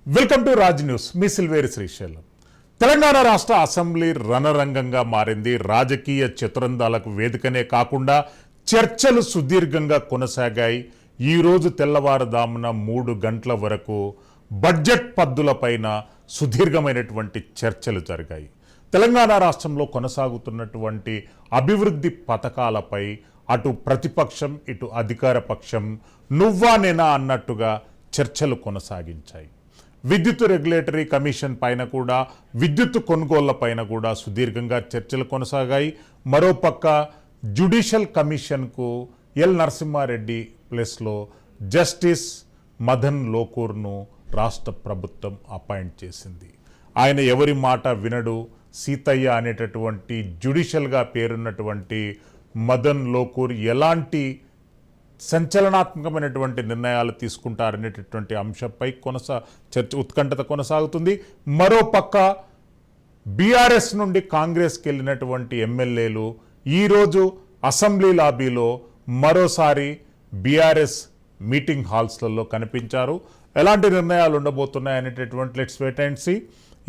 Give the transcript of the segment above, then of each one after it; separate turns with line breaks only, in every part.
Welcome to Raj news. మీ సిల్వేరి శ్రీశైలం. తెలంగాణ రాష్ట్ర assembly రణరంగంగా మారింది. రాజకీయ చతురందాలకు వేదికనే కాకుండా చర్చలు సుదీర్ఘంగా కొనసాగాయి. ఈరోజు తెల్లవారుదామున 3 గంటల వరకు బడ్జెట్ పద్దులపైన సుదీర్ఘమైనటువంటి చర్చలు జరిగాయి. తెలంగాణ రాష్ట్రంలో కొనసాగుతున్నటువంటి అభివృద్ధి పథకాలపై అటు ప్రతిపక్షం ఇటు అధికార పక్షం నువ్వా నేనా అన్నట్టుగా చర్చలు కొనసాగించాయి. విద్యుత్ రెగ్యులేటరీ కమిషన్ పైన కూడా, విద్యుత్ కొనుగోళ్ల పైన కూడా సుదీర్ఘంగా చర్చలు కొనసాగాయి. మరోపక్క జ్యుడిషియల్ కమిషన్కు ఎల్ నరసింహారెడ్డి ప్లేస్లో జస్టిస్ మదన్ లోకూర్ను రాష్ట్ర ప్రభుత్వం అపాయింట్ చేసింది. ఆయన ఎవరి మాట వినడు. సీతయ్య అనేటటువంటి జ్యుడిషియల్గా పేరున్నటువంటి మదన్ లోకూర్ ఎలాంటి సంచలనాత్మకమైనటువంటి నిర్ణయాలు తీసుకుంటారనేటటువంటి అంశంపై చర్చ ఉత్కంఠత కొనసాగుతుంది. మరోపక్క బీఆర్ఎస్ నుండి కాంగ్రెస్కి వెళ్ళినటువంటి ఎమ్మెల్యేలు ఈరోజు అసెంబ్లీ లాబీలో మరోసారి బీఆర్ఎస్ మీటింగ్ హాల్స్లలో కనిపించారు. ఎలాంటి నిర్ణయాలు ఉండబోతున్నాయనేటటువంటి లెట్స్ వెయిట్ అండ్ సీ.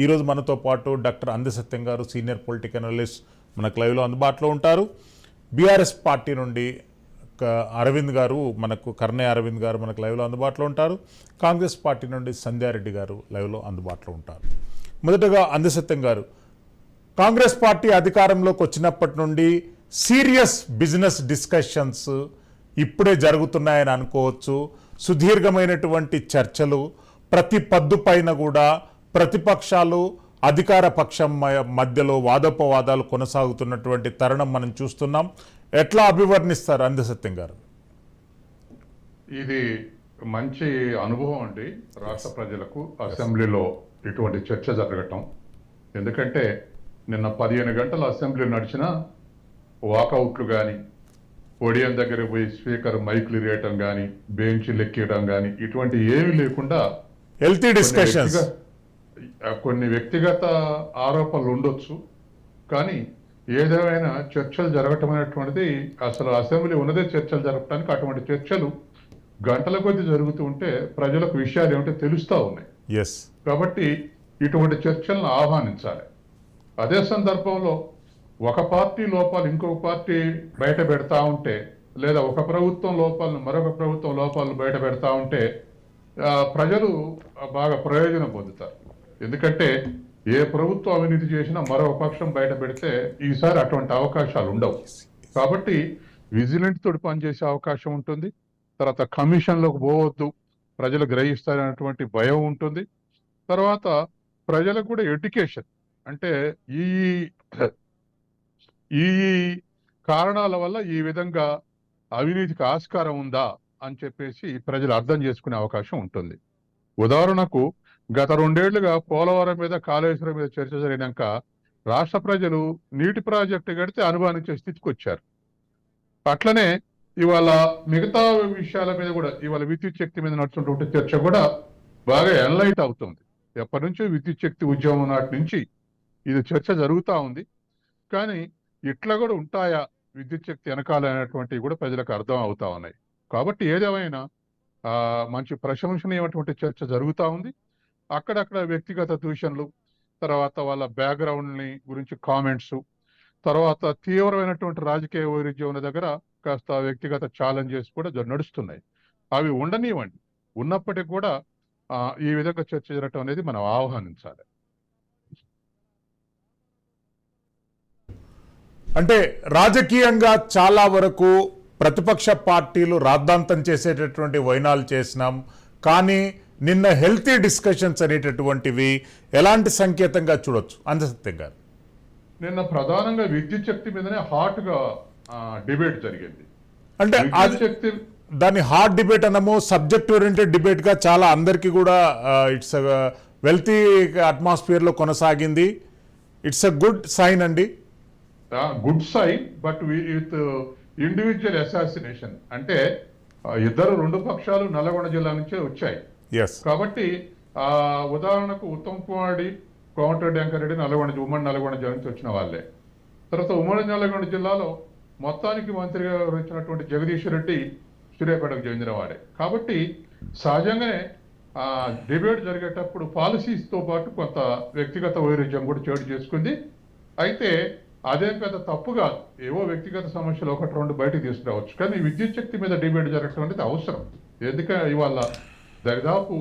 ఈరోజు మనతో పాటు డాక్టర్ అందసత్యం గారు, సీనియర్ పొలిటికల్ అనలిస్ట్, మనకు లైవ్లో అందుబాటులో ఉంటారు. బీఆర్ఎస్ పార్టీ నుండి అరవింద్ గారు, మనకు కర్ణయ్య అరవింద్ గారు మనకు లైవ్లో అందుబాటులో ఉంటారు. కాంగ్రెస్ పార్టీ నుండి సంధ్యారెడ్డి గారు లైవ్లో అందుబాటులో ఉంటారు. మొదటగా అందసత్యం గారు, కాంగ్రెస్ పార్టీ అధికారంలోకి వచ్చినప్పటి నుండి సీరియస్ బిజినెస్ డిస్కషన్స్ ఇప్పుడే జరుగుతున్నాయని అనుకోవచ్చు. సుదీర్ఘమైనటువంటి చర్చలు, ప్రతి పద్దు పైన కూడా ప్రతిపక్షాలు అధికార పక్షం మధ్యలో వాదోపవాదాలు కొనసాగుతున్నటువంటి తరుణం మనం చూస్తున్నాం. ఎట్లా అభివర్ణిస్తారు అందసత్యం గారు?
ఇది మంచి అనుభవం అండి రాష్ట్ర ప్రజలకు. అసెంబ్లీలో ఇటువంటి చర్చ జరగటం, ఎందుకంటే నిన్న 15 గంటల అసెంబ్లీ నడిచిన వాకౌట్లు కానీ, ఒడియం దగ్గర పోయి స్పీకర్ మైకులు ఇరియటం కానీ, బెంచ్లు ఎక్కియడం కానీ, ఇటువంటి ఏమీ లేకుండా
హెల్తీ డిస్కషన్స్,
కొన్ని వ్యక్తిగత ఆరోపణలు ఉండొచ్చు, కానీ ఏదేమైనా చర్చలు జరగటం అనేటువంటిది, అసలు అసెంబ్లీ ఉన్నదే చర్చలు జరగటానికి. అటువంటి చర్చలు గంటల కొద్ది జరుగుతూ ఉంటే ప్రజలకు విషయాలు ఏమిటో తెలుస్తూ ఉన్నాయి. కాబట్టి ఇటువంటి చర్చలను ఆహ్వానించాలి. అదే సందర్భంలో ఒక పార్టీ లోపాలు ఇంకొక పార్టీ బయట పెడతా ఉంటే, లేదా ఒక ప్రభుత్వం లోపాలను మరొక ప్రభుత్వం లోపాలను బయట పెడతా ఉంటే ప్రజలు బాగా ప్రయోజనం పొందుతారు. ఎందుకంటే ఏ ప్రభుత్వం అవినీతి చేసినా మరొక పక్షం బయట పెడితే ఈసారి అటువంటి అవకాశాలు ఉండవు. కాబట్టి విజిలెంట్ తోటి పనిచేసే అవకాశం ఉంటుంది. తర్వాత కమిషన్లోకి పోవద్దు, ప్రజలు గ్రహిస్తారనేటువంటి భయం ఉంటుంది. తర్వాత ప్రజలకు కూడా ఎడ్యుకేషన్, అంటే ఈ ఈ కారణాల వల్ల ఈ విధంగా అవినీతికి ఆస్కారం ఉందా అని చెప్పేసి ప్రజలు అర్థం చేసుకునే అవకాశం ఉంటుంది. ఉదాహరణకు గత 2 ఏళ్లుగా పోలవరం మీద, కాళేశ్వరం మీద చర్చ జరిగినాక రాష్ట్ర ప్రజలు నీటి ప్రాజెక్టు కడితే అనుమానించే స్థితికి వచ్చారు. అట్లనే ఇవాళ మిగతా విషయాల మీద కూడా, ఇవాళ విద్యుత్ శక్తి మీద నడుచుకుంటే చర్చ కూడా బాగా ఎన్లైట్ అవుతుంది. ఎప్పటి నుంచో విద్యుత్ శక్తి ఉద్యమం నాటి నుంచి ఇది చర్చ జరుగుతూ ఉంది. కానీ ఇట్లా కూడా ఉంటాయా విద్యుత్ శక్తి వెనకాల అనేటువంటివి కూడా ప్రజలకు అర్థం అవుతా ఉన్నాయి. కాబట్టి ఏదేమైనా మంచి ప్రశంసనీయమైనటువంటి చర్చ జరుగుతూ ఉంది. అక్కడక్కడ వ్యక్తిగత దూషణలు, తర్వాత వాళ్ళ బ్యాక్గ్రౌండ్ని గురించి కామెంట్స్, తర్వాత తీవ్రమైనటువంటి రాజకీయ వైరుధ్యం ఉన్న దగ్గర కాస్త వ్యక్తిగత ఛాలెంజెస్ కూడా నడుస్తున్నాయి. అవి ఉండనివ్వండి, ఉన్నప్పటికీ కూడా ఈ విధంగా చర్చ జరగటం అనేది మనం ఆహ్వానించాలి.
అంటే రాజకీయంగా చాలా వరకు ప్రతిపక్ష పార్టీలు రాద్ధాంతం చేసేటటువంటి వైనాలు చేసినాం, కానీ నిన్న హెల్తీ డిస్కషన్స్ అనేటటువంటివి ఎలాంటి సంకేతంగా చూడొచ్చు అందసత్యం గారు?
నిన్న ప్రధానంగా విద్యుత్ శక్తి మీదనే హాట్ గా డిబేట్ జరిగింది.
అంటే దాన్ని హాట్ డిబేట్ అన్నమో సబ్జెక్ట్ ఓరియంటెడ్ డిబేట్ గా చాలా అందరికీ కూడా ఇట్స్ వెల్తీ అట్మాస్ఫియర్ లో కొనసాగింది. ఇట్స్ అ గుడ్ సైన్ అండి.
Good sign, but with individual assassination. అంటే రెండు పక్షాలు నల్లగొండ జిల్లా నుంచే వచ్చాయి. కాబట్టి ఉదాహరణకు ఉత్తమ్ కుమార్ రెడ్డి, కోమటిరెడ్డి వెంకరెడ్డి ఉమ్మడి నల్గొండ జిల్లా నుంచి వచ్చిన వాళ్ళే. తర్వాత ఉమ్మడి నల్గొండ జిల్లాలో మొత్తానికి మంత్రిగా వచ్చినటువంటి జగదీష్ రెడ్డి సూర్యాపేటకు చెందిన వాడే. కాబట్టి సహజంగానే డిబేట్ జరిగేటప్పుడు పాలసీస్తో పాటు కొంత వ్యక్తిగత వైరుధ్యం కూడా చోటు చేసుకుంది. అయితే అదేం పెద్ద తప్పు కాదు. ఏవో వ్యక్తిగత సమస్యలు ఒకటి రెండు బయటకు తీసుకురావచ్చు, కానీ విద్యుత్ శక్తి మీద డిబేట్ జరగటం అనేది అవసరం. ఎందుకంటే ఇవాళ దరిదాపు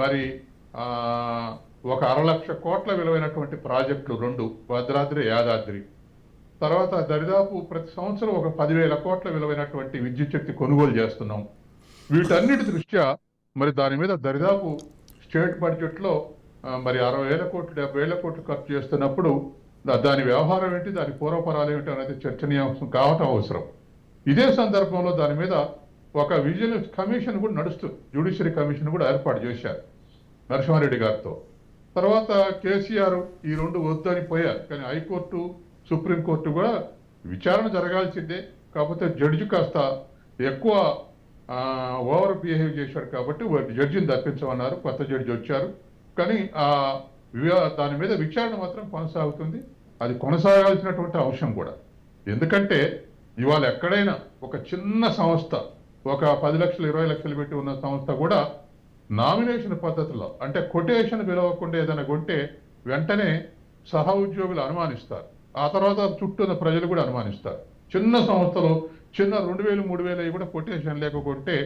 మరి ఒక 1,00,000 కోట్ల విలువైనటువంటి ప్రాజెక్టులు రెండు, భద్రాద్రి, యాదాద్రి. తర్వాత దరిదాపు ప్రతి సంవత్సరం ఒక 10,000 కోట్ల విలువైనటువంటి విద్యుత్ శక్తి కొనుగోలు చేస్తున్నాం. వీటన్నిటి దృష్ట్యా మరి దాని మీద దరిదాపు స్టేట్ బడ్జెట్లో మరి 60,000 కోట్లు 70,000 కోట్లు ఖర్చు చేస్తున్నప్పుడు దాని వ్యవహారం ఏంటి, దాని పూర్వపరాలు ఏమిటి అనేది చర్చనీయాంశం కావటం అవసరం. ఇదే సందర్భంలో దాని మీద ఒక విజిలెన్స్ కమిషన్ కూడా నడుస్తుంది, జ్యుడిషియరీ కమిషన్ కూడా ఏర్పాటు చేశారు నరసింహారెడ్డి గారితో. తర్వాత కేసీఆర్ ఈ రెండు వద్దని పోయారు, కానీ హైకోర్టు, సుప్రీంకోర్టు కూడా విచారణ జరగాల్సిందే. కాకపోతే జడ్జి కాస్త ఎక్కువ ఓవర్ బిహేవ్ చేశాడు కాబట్టి జడ్జిని తప్పించమన్నారు. కొత్త జడ్జి వచ్చారు, కానీ దాని మీద విచారణ మాత్రం కొనసాగుతుంది. అది కొనసాగాల్సినటువంటి అంశం కూడా. ఎందుకంటే ఇవాళ ఎక్కడైనా ఒక చిన్న సంస్థ ఒక 10 లక్షలు 20 లక్షలు పెట్టి ఉన్న సంస్థ కూడా నామినేషన్ పద్ధతిలో, అంటే కొటేషన్ పిలవకుండా ఏదైనా కొంటే వెంటనే సహ ఉద్యోగులు అనుమానిస్తారు, ఆ తర్వాత చుట్టూ ఉన్న ప్రజలు కూడా అనుమానిస్తారు. చిన్న సంస్థలో చిన్న 2,000 3,000 కూడా కొటేషన్ లేకపోతే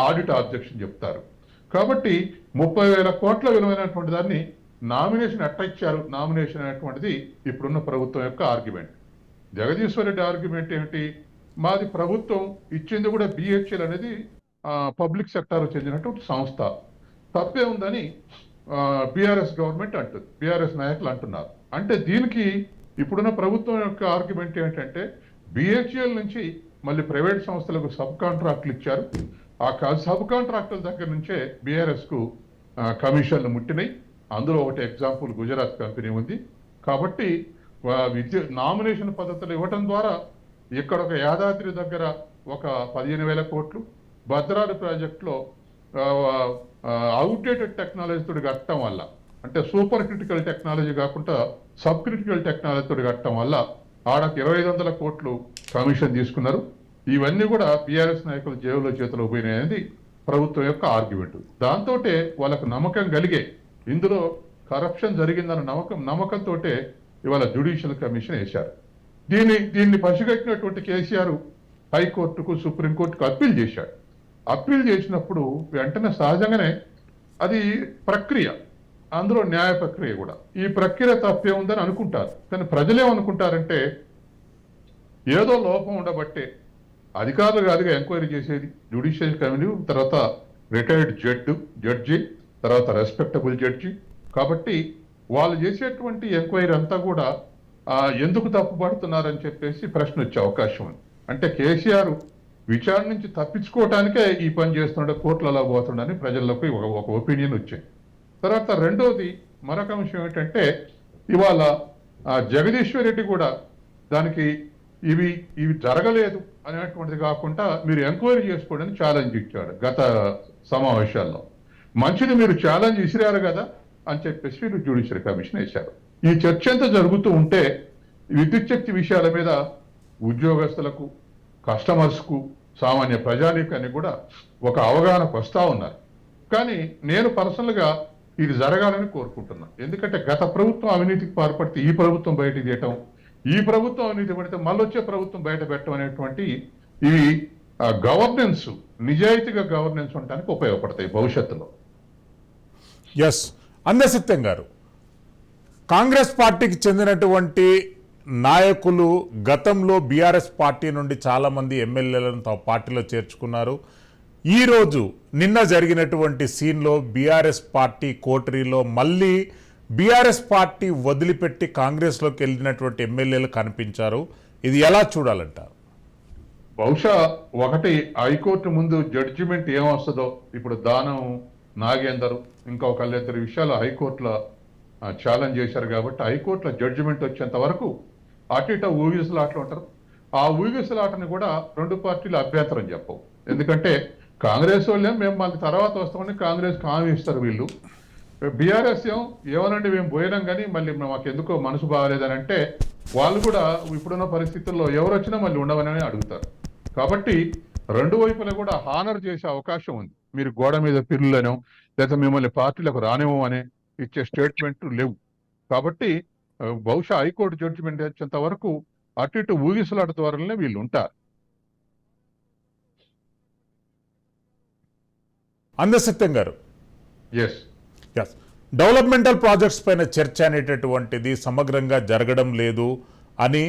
ఆడిట్ ఆబ్జెక్షన్ చెప్తారు. కాబట్టి 30,000 కోట్ల విలువైనటువంటి దాన్ని నామినేషన్ ఇచ్చారు. నామినేషన్ అనేటువంటిది ఇప్పుడున్న ప్రభుత్వం యొక్క ఆర్గ్యుమెంట్. జగదీశ్వర్ రెడ్డి ఆర్గ్యుమెంట్ ఏమిటి, మాది ప్రభుత్వం ఇచ్చింది కూడా బిహెచ్ఎల్ అనేది పబ్లిక్ సెక్టార్ చెందినటువంటి సంస్థ, తప్పే ఉందని బీఆర్ఎస్ గవర్నమెంట్ అంటుంది, బీఆర్ఎస్ నాయకులు అంటున్నారు. అంటే దీనికి ఇప్పుడున్న ప్రభుత్వం యొక్క ఆర్గ్యుమెంట్ ఏంటంటే బిహెచ్ఎల్ నుంచి మళ్ళీ ప్రైవేట్ సంస్థలకు సబ్ కాంట్రాక్టులు ఇచ్చారు. ఆ సబ్ కాంట్రాక్టుల దగ్గర నుంచే బీఆర్ఎస్కు కమిషన్లు ముట్టినాయి. అందులో ఒకటి ఎగ్జాంపుల్ గుజరాత్ కంపెనీ ఉంది. కాబట్టి నామినేషన్ పద్ధతులు ఇవ్వటం ద్వారా ఇక్కడ ఒక యాదాద్రి దగ్గర ఒక 15,000 కోట్లు, భద్రాద్రి ప్రాజెక్టులో అవుట్డేటెడ్ టెక్నాలజీతో కట్టడం వల్ల, అంటే సూపర్ క్రిటికల్ టెక్నాలజీ కాకుండా సబ్ క్రిటికల్ టెక్నాలజీతో కట్టడం వల్ల ఆడకు 2,500 కోట్లు కమిషన్ తీసుకున్నారు. ఇవన్నీ కూడా బీఆర్ఎస్ నాయకుల జేబులో చేతిలో పోయినాయనేది ప్రభుత్వం యొక్క ఆర్గ్యుమెంట్. దాంతో వాళ్ళకు నమ్మకం కలిగే ఇందులో కరప్షన్ జరిగిందన్న నమ్మకంతో ఇవాళ జ్యుడిషియల్ కమిషన్ వేశారు. దీన్ని పసిగట్టినటువంటి కేసీఆర్ హైకోర్టుకు, సుప్రీంకోర్టుకు అప్పీల్ చేశాడు. అప్పీల్ చేసినప్పుడు వెంటనే సహజంగానే అది ప్రక్రియ, అందులో న్యాయ ప్రక్రియ కూడా. ఈ ప్రక్రియ తప్పే ఉందని అనుకుంటారు, కానీ ప్రజలేమనుకుంటారంటే ఏదో లోపం ఉండబట్టే అధికారులు కాదుగా ఎంక్వైరీ చేసేది, జ్యుడిషియల్ కమిటీ, తర్వాత రిటైర్డ్ జడ్జి, తర్వాత రెస్పెక్టబుల్ జడ్జి. కాబట్టి వాళ్ళు చేసేటువంటి ఎంక్వైరీ అంతా కూడా ఎందుకు తప్పుపడుతున్నారని చెప్పేసి ప్రశ్న వచ్చే అవకాశం ఉంది. అంటే కేసీఆర్ విచారణ నుంచి తప్పించుకోవటానికే ఈ పని చేస్తుండే, కోర్టులలో పోతుండని ప్రజల్లోకి ఒక ఒపీనియన్ వచ్చింది. తర్వాత రెండోది మరొక అంశం ఏంటంటే ఇవాళ జగదీశ్వర్ రెడ్డి కూడా దానికి ఇవి జరగలేదు అనేటువంటిది కాకుండా మీరు ఎంక్వైరీ చేసుకోండి అని ఛాలెంజ్ ఇచ్చాడు గత సమావేశాల్లో. మంచిది, మీరు ఛాలెంజ్ ఇసిరారు కదా అని చెప్పేసి వీళ్ళు జ్యుడిషియల్ కమిషన్ వేశారు. ఈ చర్చ అంతా జరుగుతూ ఉంటే విద్యుత్ శక్తి విషయాల మీద ఉద్యోగస్తులకు, కస్టమర్స్కు, సామాన్య ప్రజానీకానికి కూడా ఒక అవగాహనకు వస్తూ ఉన్నారు. కానీ నేను పర్సనల్గా ఇది జరగాలని కోరుకుంటున్నా. ఎందుకంటే గత ప్రభుత్వం అవినీతికి పాల్పడితే ఈ ప్రభుత్వం బయటకు తీయటం, ఈ ప్రభుత్వం అవినీతి పడితే మళ్ళీ వచ్చే ప్రభుత్వం బయట పెట్టడం అనేటువంటి ఇవి గవర్నెన్స్, నిజాయితీగా గవర్నెన్స్ ఉండడానికి ఉపయోగపడతాయి భవిష్యత్తులో.
ఎస్, అన్నసత్యం గారు, కాంగ్రెస్ పార్టీకి చెందినటువంటి నాయకులు గతంలో బీఆర్ఎస్ పార్టీ నుండి చాలామంది ఎమ్మెల్యేలను తమ పార్టీలో చేర్చుకున్నారు. ఈరోజు నిన్న జరిగినటువంటి సీన్లో బీఆర్ఎస్ పార్టీ కోటరీలో మళ్ళీ బీఆర్ఎస్ పార్టీ వదిలిపెట్టి కాంగ్రెస్లోకి వెళ్ళినటువంటి ఎమ్మెల్యేలు కనిపించారు. ఇది ఎలా చూడాలంటారు?
బహుశా ఒకటి, హైకోర్టు ముందు జడ్జిమెంట్ ఏమొస్తుందో, ఇప్పుడు దానం నాగేందర్ ఇంకొకళ్ళిద్దరు విషయాలు హైకోర్టులో ఛాలెంజ్ చేశారు కాబట్టి హైకోర్టులో జడ్జిమెంట్ వచ్చేంత వరకు అటు ఇటు ఊగిసలాటలు ఉంటారు. ఆ ఊగిసలాటని కూడా రెండు పార్టీలు అభ్యంతరం చెప్పవు. ఎందుకంటే కాంగ్రెస్ వాళ్ళేం మేము మళ్ళీ తర్వాత వస్తామని కాంగ్రెస్ హామీ ఇస్తారు. వీళ్ళు బీఆర్ఎస్ ఏమనండి మేము పోయినాం కానీ మళ్ళీ మాకు ఎందుకో మనసు బాగాలేదని అంటే వాళ్ళు కూడా ఇప్పుడున్న పరిస్థితుల్లో ఎవరు వచ్చినా మళ్ళీ ఉండవని అడుగుతారు. కాబట్టి రెండు వైపులా కూడా హానర్ చేసే అవకాశం ఉంది. మీరు గోడ మీద పిల్లులను లేదా మిమ్మల్ని పార్టీలకు రానివ్వమని ఇచ్చే స్టేట్మెంట్ లేవు. కాబట్టి బహుశా హైకోర్టు జడ్జిమెంట్ వచ్చేంత వరకు అటు ఇటు ఊగిసలాట ద్వారానే వీళ్ళు ఉంటారు.
అందసత్యం గారు,
ఎస్
ఎస్, డెవలప్మెంటల్ ప్రాజెక్ట్స్ పైన చర్చ అనేటటువంటిది సమగ్రంగా జరగడం లేదు అని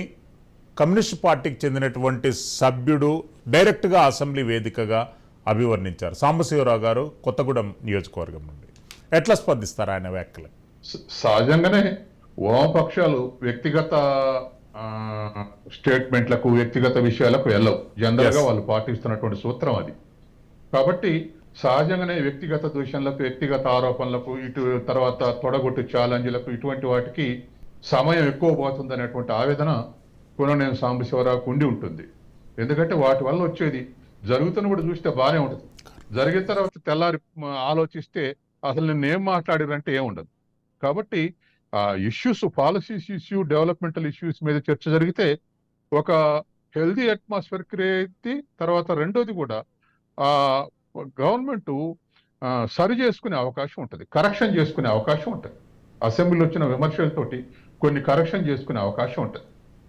కమ్యూనిస్ట్ పార్టీకి చెందినటువంటి సభ్యుడు డైరెక్ట్గా అసెంబ్లీ వేదికగా అభివర్ణించారు. సాంబశివరావు గారు కొత్తగూడెం నియోజకవర్గం నుండి. ఎట్లా స్పందిస్తారు ఆయన వ్యాఖ్యలు?
సహజంగానే వామపక్షాలు వ్యక్తిగత స్టేట్మెంట్లకు, వ్యక్తిగత విషయాలకు వెళ్ళవు. జనరల్ గా వాళ్ళు పాటిస్తున్నటువంటి సూత్రం అది. కాబట్టి సహజంగానే వ్యక్తిగత దూషణలకు, వ్యక్తిగత ఆరోపణలకు, ఇటు తర్వాత తొడగొట్టు ఛాలెంజ్లకు, ఇటువంటి వాటికి సమయం ఎక్కువ పోతుంది అనేటువంటి ఆవేదన కూననేని సాంబశివరావుకు ఉండి ఉంటుంది. ఎందుకంటే వాటి వల్ల వచ్చేది జరుగుతున్నప్పుడు చూస్తే బాగానే ఉంటుంది, జరిగిన తర్వాత తెల్లారి ఆలోచిస్తే అసలు నిన్న ఏం మాట్లాడారంటే ఏముండదు. కాబట్టి ఆ issues, policies issue, developmental issues మీద చర్చ జరిగితే ఒక హెల్దీ అట్మాస్ఫియర్ క్రియేట్. తర్వాత రెండోది కూడా ఆ గవర్నమెంట్ సరి చేసుకునే అవకాశం ఉంటుంది, కరెక్షన్ చేసుకునే అవకాశం ఉంటుంది. అసెంబ్లీలో వచ్చిన విమర్శలతోటి కొన్ని కరెక్షన్ చేసుకునే అవకాశం ఉంటుంది.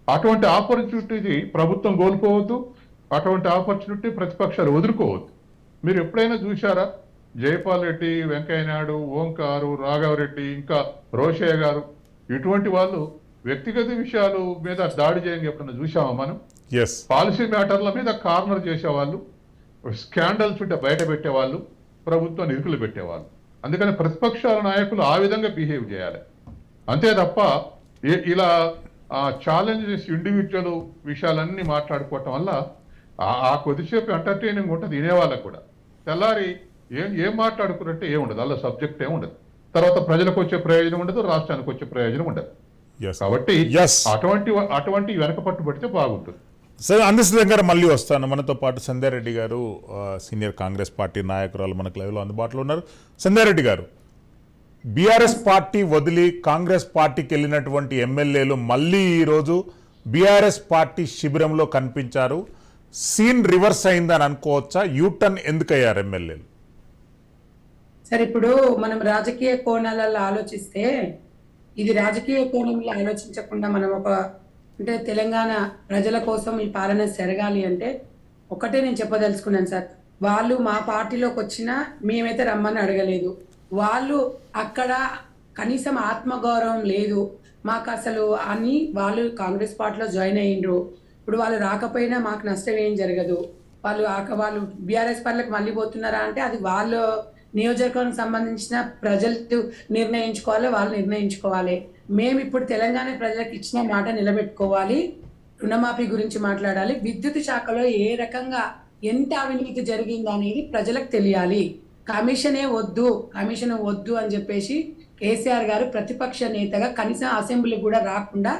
అటువంటి ఆపర్చునిటీ ప్రభుత్వం కోల్పోవద్దు, అటువంటి ఆపర్చునిటీ ప్రతిపక్షాలు వదులుకోవద్దు. మీరు ఎప్పుడైనా చూశారా? జయపాల్ రెడ్డి, వెంకయ్య నాయుడు, ఓంకారు, రాఘవరెడ్డి, ఇంకా రోషయ్య గారు, ఇటువంటి వాళ్ళు వ్యక్తిగత విషయాలు మీద దాడి చేయని ఎప్పుడైనా చూసామా మనం? పాలసీ మ్యాటర్ల మీద కార్నర్ చేసేవాళ్ళు, స్కాండల్స్ ఉంటే బయట పెట్టేవాళ్ళు, ప్రభుత్వాన్ని ఇరుకులు పెట్టేవాళ్ళు. అందుకని ప్రతిపక్షాల నాయకులు ఆ విధంగా బిహేవ్ చేయాలి. అంతే తప్ప ఇలా ఛాలెంజెస్, ఇండివిజువల్ విషయాలన్నీ మాట్లాడుకోవటం వల్ల ఆ కొద్దిసేపు ఎంటర్టైనింగ్ ఉంటుంది వినేవాళ్ళకు కూడా. తెల్లారి ఏం మాట్లాడుకున్నట్టే ఏముండదు, అలా సబ్జెక్ట్ ఏముండదు. తర్వాత ప్రజలకు వచ్చే ప్రయోజనం ఉండదు, రాష్ట్రానికి వచ్చే ప్రయోజనం ఉండదు. కాబట్టి అటువంటి వెనక పట్టుబడితే బాగుంటుంది.
సరే, అందసిద్ధం గారు మళ్ళీ వస్తాను. మనతో పాటు సంధ్యారెడ్డి గారు, సీనియర్ కాంగ్రెస్ పార్టీ నాయకురాలు, మనకు లైవ్లో అందుబాటులో ఉన్నారు. సంధ్యారెడ్డి గారు, బీఆర్ఎస్ పార్టీ వదిలి కాంగ్రెస్ పార్టీకి వెళ్ళినటువంటి ఎమ్మెల్యేలు మళ్ళీ ఈరోజు బీఆర్ఎస్ పార్టీ శిబిరంలో కనిపించారు. సీన్ రివర్స్ అయిందని అనుకోవచ్చా? యూటర్న్ ఎందుకు అయ్యారు ఎమ్మెల్యేలు?
సరే, ఇప్పుడు మనం రాజకీయ కోణాలలో ఆలోచిస్తే, ఇది రాజకీయ కోణంలో ఆలోచించకుండా మనం అంటే తెలంగాణ ప్రజల కోసం ఈ పాలన జరగాలి అంటే ఒకటే నేను చెప్పదలుచుకున్నాను సార్. వాళ్ళు మా పార్టీలోకి వచ్చినా మేమైతే రమ్మని అడగలేదు. వాళ్ళు అక్కడ కనీసం ఆత్మగౌరవం లేదు మాకు అసలు అని వాళ్ళు కాంగ్రెస్ పార్టీలో జాయిన్ అయ్యిండ్రు. ఇప్పుడు వాళ్ళు రాకపోయినా మాకు నష్టం ఏం జరగదు. వాళ్ళు బీఆర్ఎస్ పార్టీలకు మళ్ళీ పోతున్నారా అంటే అది వాళ్ళ నియోజకవర్గానికి సంబంధించిన ప్రజలు నిర్ణయించుకోవాలి, వాళ్ళు నిర్ణయించుకోవాలి. మేము ఇప్పుడు తెలంగాణ ప్రజలకు ఇచ్చిన మాట నిలబెట్టుకోవాలి. రుణమాఫీ గురించి మాట్లాడాలి. విద్యుత్ శాఖలో ఏ రకంగా ఎంత అవినీతి జరిగింది అనేది ప్రజలకు తెలియాలి. కమిషన్ వద్దు అని చెప్పేసి కేసీఆర్ గారు ప్రతిపక్ష నేతగా కనీసం అసెంబ్లీ కూడా రాకుండా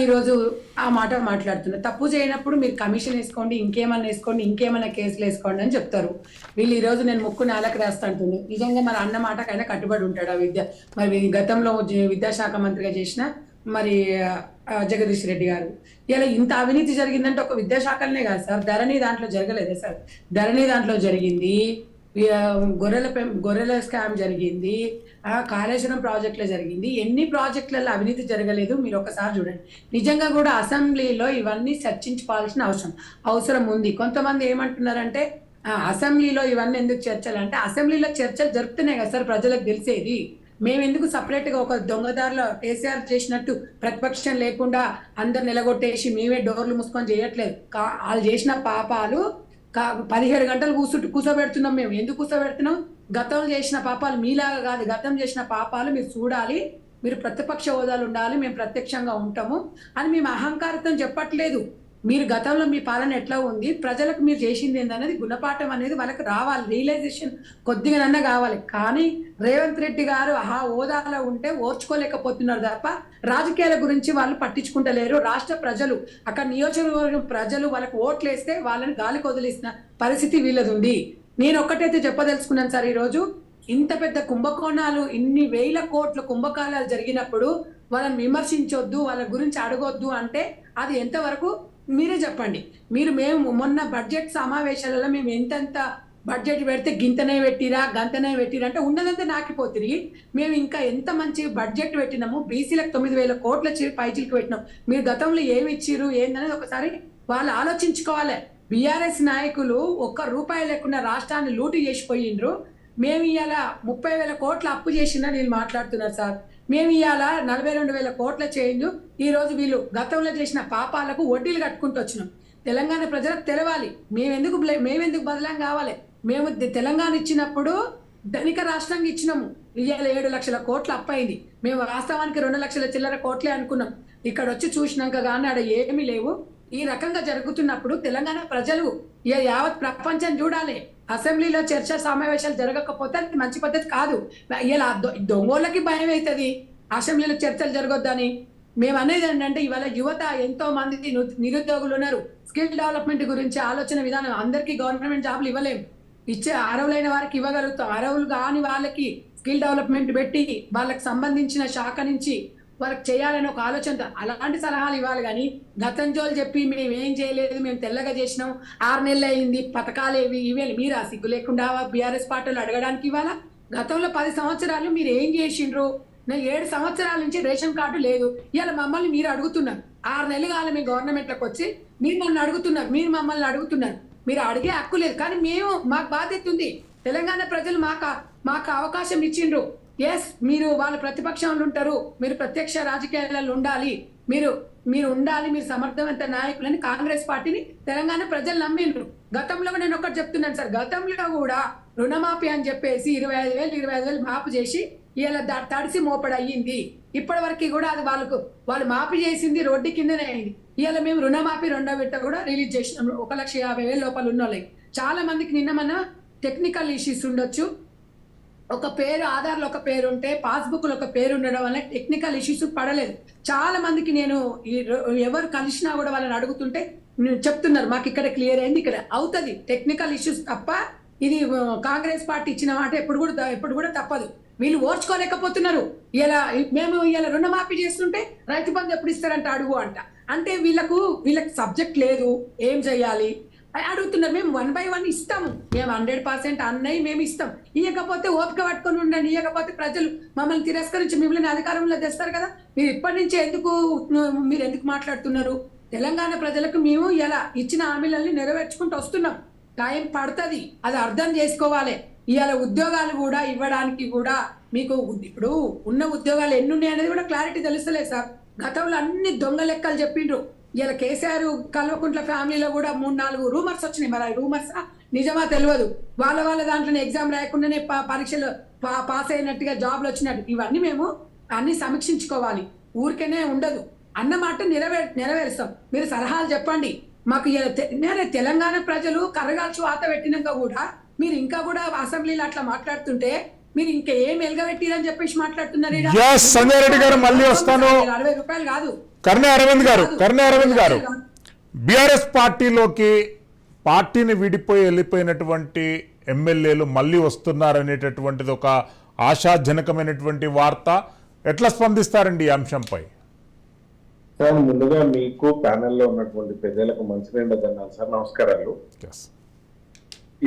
ఈరోజు ఆ మాట మాట్లాడుతున్నారు. తప్పు చేయనప్పుడు మీరు కమిషన్ వేసుకోండి, ఇంకేమన్నా కేసులు వేసుకోండి అని చెప్తారు. వీళ్ళు ఈరోజు నేను ముక్కు నేలకు రాస్తా అంటుంది. నిజంగా మరి అన్న మాటకైనా కట్టుబడి ఉంటాడు మరి గతంలో విద్యాశాఖ మంత్రిగా చేసిన మరి జగదీష్ రెడ్డి గారు. ఇలా ఇంత అవినీతి జరిగిందంటే ఒక విద్యాశాఖలనే కాదు సార్, ధరణి దాంట్లో జరగలేదా సార్? ధరణి దాంట్లో జరిగింది, గొర్రెల స్కామ్ జరిగింది, కాళేశ్వరం ప్రాజెక్టులో జరిగింది. ఎన్ని ప్రాజెక్టులలో అవినీతి జరగలేదు? మీరు ఒకసారి చూడండి. నిజంగా కూడా అసెంబ్లీలో ఇవన్నీ చర్చించుకోవాల్సిన అవసరం ఉంది. కొంతమంది ఏమంటున్నారంటే అసెంబ్లీలో ఇవన్నీ ఎందుకు చర్చలు అంటే, అసెంబ్లీలో చర్చలు జరుపుతున్నాయి కదా సార్ ప్రజలకు తెలిసేది. మేము ఎందుకు సపరేట్గా ఒక దొంగదారిలో కేసీఆర్ చేసినట్టు ప్రతిపక్షం లేకుండా అందరు నిలగొట్టేసి మేమే డోర్లు మూసుకొని చేయట్లేదు. వాళ్ళు చేసిన పాపాలు 17 గంటలు కూర్చోబెడుతున్నాం. మేము ఎందుకు కూర్చోబెడుతున్నాం? గతంలో చేసిన పాపాలు మీలాగా కాదు, గతం చేసిన పాపాలు మీరు చూడాలి, మీరు ప్రతిపక్ష హోదాలు ఉండాలి, మేము ప్రత్యక్షంగా ఉంటాము అని మేము అహంకారంతో చెప్పట్లేదు. మీరు గతంలో మీ పాలన ఎట్లా ఉంది, ప్రజలకు మీరు చేసింది ఏందనేది గుణపాఠం అనేది వాళ్ళకి రావాలి, రియలైజేషన్ కొద్దిగానన్నా కావాలి. కానీ రేవంత్ రెడ్డి గారు ఆ హోదాలో ఉంటే ఓర్చుకోలేకపోతున్నారు తప్ప రాజకీయాల గురించి వాళ్ళు పట్టించుకుంటలేరు. రాష్ట్ర ప్రజలు, అక్కడ నియోజకవర్గం ప్రజలు వాళ్ళకి ఓట్లు వేస్తే వాళ్ళని గాలికి వదిలేసిన పరిస్థితి వీళ్ళది ఉంది. నేను ఒక్కటైతే చెప్పదలుచుకున్నాను సార్, ఈరోజు ఇంత పెద్ద కుంభకోణాలు, ఇన్ని వేల కోట్ల కుంభకోణాలు జరిగినప్పుడు వాళ్ళని విమర్శించొద్దు, వాళ్ళ గురించి అడగొద్దు అంటే అది ఎంతవరకు మీరే చెప్పండి. మేము మొన్న బడ్జెట్ సమావేశాలలో మేము ఎంతెంత బడ్జెట్ పెడితే గింతనే పెట్టిరా గంతనే పెట్టిరా అంటే ఉన్నదంతా నాకిపోతుంది. మేము ఇంకా ఎంత మంచి బడ్జెట్ పెట్టినాము, బీసీలకు 9,000 కోట్ల పైచిలకు పెట్టినాం. మీరు గతంలో ఏమి ఇచ్చిర్రు ఏందనేది ఒకసారి వాళ్ళు ఆలోచించుకోవాలి. బీఆర్ఎస్ నాయకులు ఒక్క రూపాయి లేకుండా రాష్ట్రాన్ని లూటు చేసిపోయిండ్రు. మేము ఇవాళ 30,000 కోట్ల అప్పు చేసిందని వీళ్ళు మాట్లాడుతున్నారు సార్. మేము ఇవాళ 42,000 కోట్ల చేంజ్. ఈ రోజు వీళ్ళు గతంలో చేసిన పాపాలకు వడ్డీలు కట్టుకుంటూ వచ్చినాం. తెలంగాణ ప్రజలకు తెలవాలి మేమెందుకు బదలం కావాలి. మేము తెలంగాణ ఇచ్చినప్పుడు ధనిక రాష్ట్రంగా ఇచ్చినాము. ఇవాళ 7 లక్షల కోట్ల అప్పు అయింది. మేము వాస్తవానికి 2 లక్షల చిల్లర కోట్లే అనుకున్నాం. ఇక్కడ వచ్చి చూసినాక కానీ ఆడ ఏమీ లేవు. ఈ రకంగా జరుగుతున్నప్పుడు తెలంగాణ ప్రజలు యావత్ ప్రపంచం చూడాలి. అసెంబ్లీలో చర్చ సమావేశాలు జరగకపోతే అది మంచి పద్ధతి కాదు. ఇలా దొంగోళ్ళకి భయం అవుతుంది అసెంబ్లీలో చర్చలు జరగొద్దని. మేము అనేది ఏంటంటే ఇవాళ యువత ఎంతో మంది నిరుద్యోగులు ఉన్నారు. స్కిల్ డెవలప్మెంట్ గురించి ఆలోచన విధానం, అందరికీ గవర్నమెంట్ జాబ్లు ఇవ్వలేము. ఇచ్చే అర్హులైన వారికి ఇవ్వగలుగుతాం. అర్హులు కాని వాళ్ళకి స్కిల్ డెవలప్మెంట్ పెట్టి వాళ్ళకి సంబంధించిన శాఖ నుంచి వాళ్ళకి చేయాలని ఒక ఆలోచన, అలాంటి సలహాలు ఇవ్వాలి. కానీ గతంజోలు చెప్పి మేము ఏం చేయలేదు, మేము తెల్లగా చేసినాం, 6 నెలలు అయింది, పథకాలు ఇవేళ మీరా సిగ్గు లేకుండా బీఆర్ఎస్ పార్టీలు అడగడానికి ఇవాళ గతంలో 10 సంవత్సరాలు మీరు ఏం చేసిండ్రు? నేను 7 సంవత్సరాల నుంచి రేషన్ కార్డు లేదు. ఇవాళ మమ్మల్ని మీరు అడుగుతున్నారు. 6 నెలలు కావాలి మీ గవర్నమెంట్లోకి వచ్చి మీరు నన్ను అడుగుతున్నారు, మీరు మమ్మల్ని అడుగుతున్నారు. మీరు అడిగే హక్కు లేదు. కానీ మాకు బాధ్యత ఉంది. తెలంగాణ ప్రజలు మాకు అవకాశం ఇచ్చిండ్రు. ఎస్, మీరు వాళ్ళ ప్రతిపక్షంలో ఉంటారు, మీరు ప్రత్యక్ష రాజకీయాలలో ఉండాలి, మీరు ఉండాలి, మీరు సమర్థవంత నాయకులని కాంగ్రెస్ పార్టీని తెలంగాణ ప్రజలు నమ్మిండ్రు. గతంలో నేను ఒకటి చెప్తున్నాను సార్, గతంలో కూడా రుణమాఫీ అని చెప్పేసి 25,000 మాఫీ చేసి ఇలా తడిసి మోపడి అయ్యింది. ఇప్పటి వరకు కూడా అది వాళ్ళు మాఫీ చేసింది రోడ్డు కిందనే అయింది. ఇవాళ మేము రుణమాఫీ 2వ విడత కూడా రిలీజ్ చేసినాం. 1,50,000 లోపల ఉన్న వాళ్ళకి చాలా మందికి నిన్న మన టెక్నికల్ ఇష్యూస్ ఉండొచ్చు. ఒక పేరు ఆధార్లో ఒక పేరు ఉంటే పాస్బుక్లో ఒక పేరు ఉండడం వల్ల టెక్నికల్ ఇష్యూస్ పడలేదు. చాలా మందికి నేను ఎవరు కలిసినా కూడా వాళ్ళని అడుగుతుంటే చెప్తున్నారు మాకు ఇక్కడ క్లియర్ అయింది, ఇక్కడ అవుతుంది. టెక్నికల్ ఇష్యూస్ తప్ప ఇది కాంగ్రెస్ పార్టీ ఇచ్చిన మాట ఎప్పుడు కూడా తప్పదు. వీళ్ళు ఓర్చుకోలేకపోతున్నారు. మేము ఇలా రుణమాఫీ చేస్తుంటే రైతు బంధు ఎప్పుడు ఇస్తారంట అడుగు అంటే వీళ్ళకి సబ్జెక్ట్ లేదు, ఏం చేయాలి అడుగుతున్నారు. మేము 1 by 1 ఇస్తాము, మేము 100% అన్నయ్య మేము ఇస్తాం. ఇవ్వకపోతే ఓపిక పట్టుకొని ఉండండి. ఇవ్వకపోతే ప్రజలు మమ్మల్ని తిరస్కరించి మిమ్మల్ని అధికారంలో తెస్తారు కదా. మీరు ఇప్పటి నుంచి ఎందుకు మాట్లాడుతున్నారు? తెలంగాణ ప్రజలకు మేము ఇలా ఇచ్చిన హామీలని నెరవేర్చుకుంటూ వస్తున్నాం. టైం పడుతుంది, అది అర్థం చేసుకోవాలి. ఇవాళ ఉద్యోగాలు కూడా ఇవ్వడానికి కూడా మీకు ఇప్పుడు ఉన్న ఉద్యోగాలు ఎన్ని ఉన్నాయి అనేది కూడా క్లారిటీ తెలుస్తలేదు సార్. గతంలో అన్ని దొంగ లెక్కలు చెప్పిండ్రు. ఇలా కేసీఆర్ కల్వకుంట్ల ఫ్యామిలీలో కూడా 3-4 రూమర్స్ వచ్చినాయి. మరి రూమర్స్ నిజమా తెలియదు. వాళ్ళ దాంట్లోనే ఎగ్జామ్ రాయకుండానే పరీక్షలు పాస్ అయినట్టుగా జాబ్లు వచ్చినట్టు ఇవన్నీ మేము అన్ని సమీక్షించుకోవాలి. ఊరికేనే ఉండదు అన్నమాట నెరవేరుస్తాం. మీరు సలహాలు చెప్పండి మాకు. తెలంగాణ ప్రజలు కర్రగాల్చి వాత పెట్టినాక కూడా మీరు ఇంకా కూడా అసెంబ్లీలో అట్లా మాట్లాడుతుంటే మీరు ఇంకా ఏం ఎలగబెట్టిరని చెప్పేసి మాట్లాడుతున్నారు.
సంజయ్ రెడ్డి గారు మళ్ళీ వస్తాను.
60 రూపాయలు కాదు.
కర్ణే అరవింద్ గారు బీఆర్ఎస్ పార్టీని విడిపోయి వెళ్ళిపోయినటువంటి ఎమ్మెల్యేలు మళ్ళీ వస్తున్నారనేటటువంటిది ఒక ఆశాజనకమైనటువంటి వార్త. ఎట్లా స్పందిస్తారండి ఈ అంశంపై?
సార్, ముందుగా మీకు ప్యానెల్లో ఉన్నటువంటి ప్రజలకు మంచినీళ్ళ దండాలు సార్, నమస్కారాలు.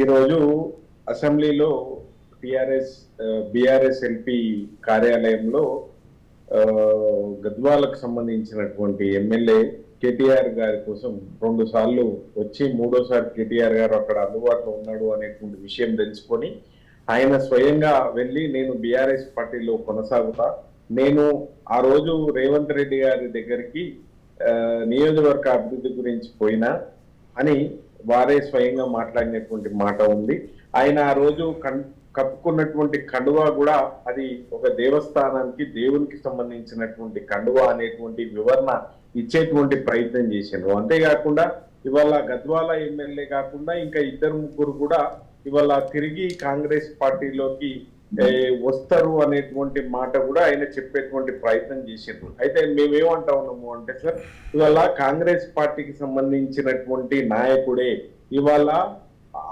ఈరోజు అసెంబ్లీలో బీఆర్ఎస్ ఎల్పీ కార్యాలయంలో గద్వాలకు సంబంధించినటువంటి ఎమ్మెల్యే కేటీఆర్ గారి కోసం 2 సార్లు వచ్చి 3వసారి కేటీఆర్ గారు అక్కడ అందుబాటులో ఉన్నాడు అనేటువంటి విషయం తెలుసుకొని ఆయన స్వయంగా వెళ్ళి నేను బీఆర్ఎస్ పార్టీలో కొనసాగుతా, నేను ఆ రోజు రేవంత్ రెడ్డి గారి దగ్గరికి నియోజకవర్గ అభివృద్ధి గురించి పోయినా అని వారే స్వయంగా మాట్లాడినటువంటి మాట ఉంది. ఆయన ఆ రోజు కప్పుకున్నటువంటి కండువా కూడా అది ఒక దేవస్థానానికి దేవునికి సంబంధించినటువంటి కండువా అనేటువంటి వివరణ ఇచ్చేటువంటి ప్రయత్నం చేసిండ్రు. అంతేకాకుండా ఇవాళ గద్వాల ఎమ్మెల్యే కాకుండా ఇంకా 2-3 కూడా ఇవాళ తిరిగి కాంగ్రెస్ పార్టీలోకి వస్తారు అనేటువంటి మాట కూడా ఆయన చెప్పేటువంటి ప్రయత్నం చేసిండ్రు. అయితే మేమేమంటా ఉన్నాము అంటే సార్, ఇవాళ కాంగ్రెస్ పార్టీకి సంబంధించినటువంటి నాయకుడే ఇవాళ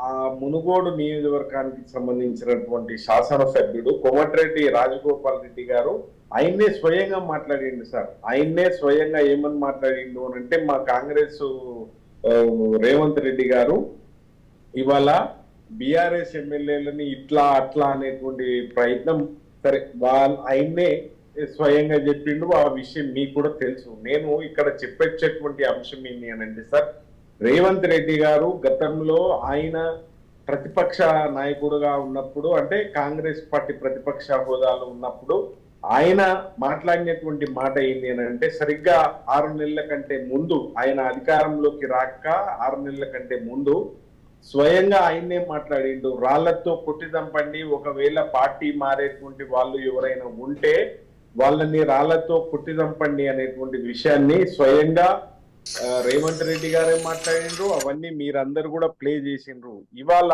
ఆ మునుగోడు నియోజకవర్గానికి సంబంధించినటువంటి శాసనసభ్యుడు కోమటిరెడ్డి రాజగోపాల్ రెడ్డి గారు ఆయన్నే స్వయంగా మాట్లాడిండు సార్. ఆయన్నే స్వయంగా ఏమని మాట్లాడిండు అని అంటే, మా కాంగ్రెస్ రేవంత్ రెడ్డి గారు ఇవాళ బీఆర్ఎస్ ఎమ్మెల్యేలని ఇట్లా అట్లా అనేటువంటి ప్రయత్నం సరే ఆయన్నే స్వయంగా చెప్పిండు. ఆ విషయం మీకు కూడా తెలుసు. నేను ఇక్కడ చెప్పేటటువంటి అంశం ఏంటి అని అంటే సార్, రేవంత్ రెడ్డి గారు గతంలో ఆయన ప్రతిపక్ష నాయకుడుగా ఉన్నప్పుడు, అంటే కాంగ్రెస్ పార్టీ ప్రతిపక్ష హోదాలో ఉన్నప్పుడు ఆయన మాట్లాడినటువంటి మాట ఏంటి అని అంటే, సరిగ్గా 6 నెలల కంటే ముందు, ఆయన అధికారంలోకి రాక 6 నెలల కంటే ముందు స్వయంగా ఆయన్నే మాట్లాడిండు. రాళ్లతో కొట్టి చంపండి, ఒకవేళ పార్టీ మారేటువంటి వాళ్ళు ఎవరైనా ఉంటే వాళ్ళని రాళ్లతో కొట్టి చంపండి అనేటువంటి విషయాన్ని స్వయంగా రేవంత్ రెడ్డి గారే మాట్లాడిండ్రు. అవన్నీ మీరందరూ కూడా ప్లే చేసిండ్రు. ఇవాళ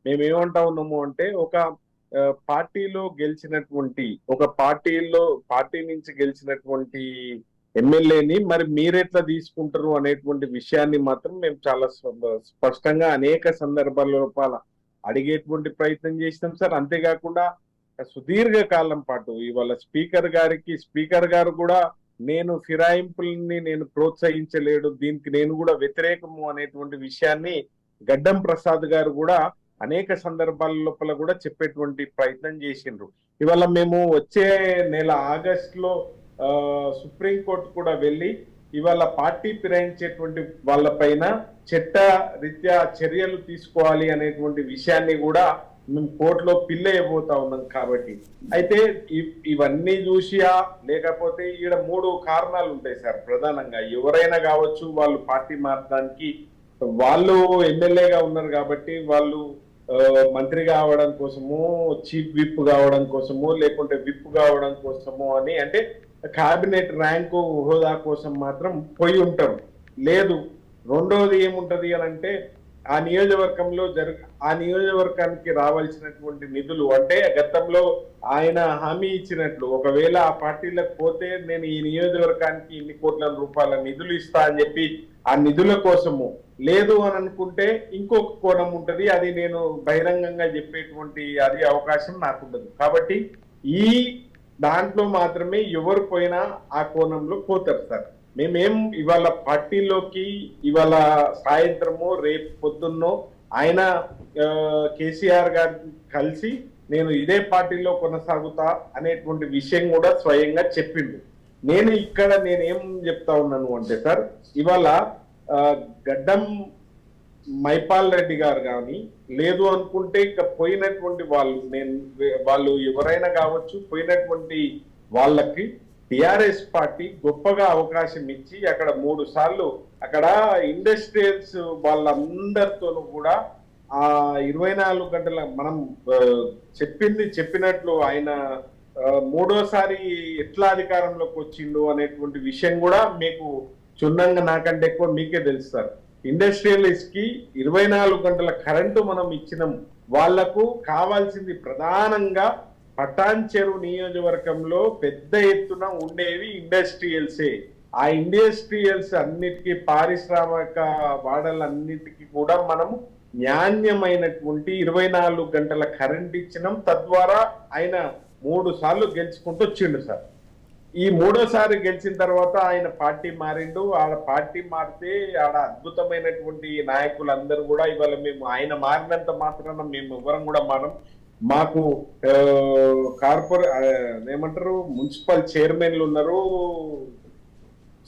మేమేమంటా ఉన్నాము అంటే, ఒక పార్టీలో గెలిచినటువంటి, ఒక పార్టీ నుంచి గెలిచినటువంటి ఎమ్మెల్యేని మరి మీరెట్లా తీసుకుంటారు అనేటువంటి విషయాన్ని మాత్రం మేము చాలా స్పష్టంగా అనేక సందర్భాల లోపల అడిగేటువంటి ప్రయత్నం చేసినాం సార్. అంతేకాకుండా సుదీర్ఘ కాలం పాటు ఇవాళ స్పీకర్ గారు కూడా నేను ఫిరాయింపుల్ని నేను ప్రోత్సహించలేడు, దీనికి నేను కూడా వ్యతిరేకము అనేటువంటి విషయాన్ని గడ్డం ప్రసాద్ గారు కూడా అనేక సందర్భాల లోపల కూడా చెప్పేటువంటి ప్రయత్నం చేసిండ్రు. ఇవాళ మేము వచ్చే నెల ఆగస్టులో సుప్రీంకోర్టు కూడా వెళ్ళి ఇవాళ పార్టీ ఫిరాయించేటువంటి వాళ్ళపైన చట్ట రీత్యా చర్యలు తీసుకోవాలి అనేటువంటి విషయాన్ని కూడా మేము కోర్టులో పిల్లైపోతా ఉన్నాం. కాబట్టి అయితే ఇవన్నీ చూసియా లేకపోతే ఈడ 3 కారణాలు ఉంటాయి సార్. ప్రధానంగా ఎవరైనా కావచ్చు, వాళ్ళు పార్టీ మారడానికి, వాళ్ళు ఎమ్మెల్యేగా ఉన్నారు కాబట్టి వాళ్ళు మంత్రి కావడం కోసము, చీఫ్ విప్ కావడం కోసము, లేకుంటే విప్ కావడం కోసము అని, అంటే క్యాబినెట్ ర్యాంకు హోదా కోసం మాత్రం పోయి ఉంటారు. లేదు, రెండోది ఏముంటది అని అంటే, ఆ నియోజకవర్గానికి రావాల్సినటువంటి నిధులు, అంటే గతంలో ఆయన హామీ ఇచ్చినట్లు ఒకవేళ ఆ పార్టీలకు పోతే నేను ఈ నియోజకవర్గానికి ఇన్ని కోట్ల రూపాయల నిధులు ఇస్తా అని చెప్పి ఆ నిధుల కోసము, లేదు అని అనుకుంటే ఇంకొక కోణం ఉంటది, అది నేను బహిరంగంగా చెప్పేటువంటి అది అవకాశం నాకుండదు. కాబట్టి ఈ దాంట్లో మాత్రమే ఎవరు పోయినా ఆ కోణంలో పోతారు సార్. మేమేం ఇవాళ పార్టీలోకి ఇవాళ సాయంత్రమో రేపు పొద్దున్నో ఆయన కేసీఆర్ గారిని కలిసి నేను ఇదే పార్టీలో కొనసాగుతా అనేటువంటి విషయం కూడా స్వయంగా చెప్పిండు. నేనేం చెప్తా ఉన్నాను అంటే సార్, ఇవాళ గడ్డం మైపాల్ రెడ్డి గారు కానీ, లేదు అనుకుంటే ఇక పోయినటువంటి వాళ్ళు ఎవరైనా కావచ్చు, పోయినటువంటి వాళ్ళకి టిఆర్ఎస్ పార్టీ గొప్పగా అవకాశం ఇచ్చి అక్కడ 3 సార్లు అక్కడ ఇండస్ట్రియల్స్ వాళ్ళందరితోనూ కూడా ఆ 24 గంటల మనం చెప్పినట్లు ఆయన 3వసారి ఎట్లా అధికారంలోకి వచ్చిండు అనేటువంటి విషయం కూడా మీకు క్షుణ్ణంగా నాకంటే ఎక్కువ మీకే తెలుసు సార్. ఇండస్ట్రియలిస్ట్ కి 24 గంటల కరెంటు మనం ఇచ్చినాం. వాళ్లకు కావాల్సింది ప్రధానంగా పటాన్ చెరువు నియోజకవర్గంలో పెద్ద ఎత్తున ఉండేవి ఇండస్ట్రియల్సే. ఆ ఇండస్ట్రియల్స్ అన్నిటికీ, పారిశ్రామిక వాడలన్నిటికీ కూడా మనము నాణ్యమైనటువంటి 24 గంటల కరెంట్ ఇచ్చినాం. తద్వారా ఆయన 3 సార్లు గెలుచుకుంటూ వచ్చిండు సార్. ఈ 3వసారి గెలిచిన తర్వాత ఆయన పార్టీ మారిండు. ఆడ పార్టీ మారితే ఆడ అద్భుతమైనటువంటి నాయకులందరూ కూడా ఇవాళ మేము ఆయన మారినంత మాత్రాన మేము ఎవరం కూడా మాకు ఏమంటారు, మున్సిపల్ చైర్మన్లు ఉన్నారు,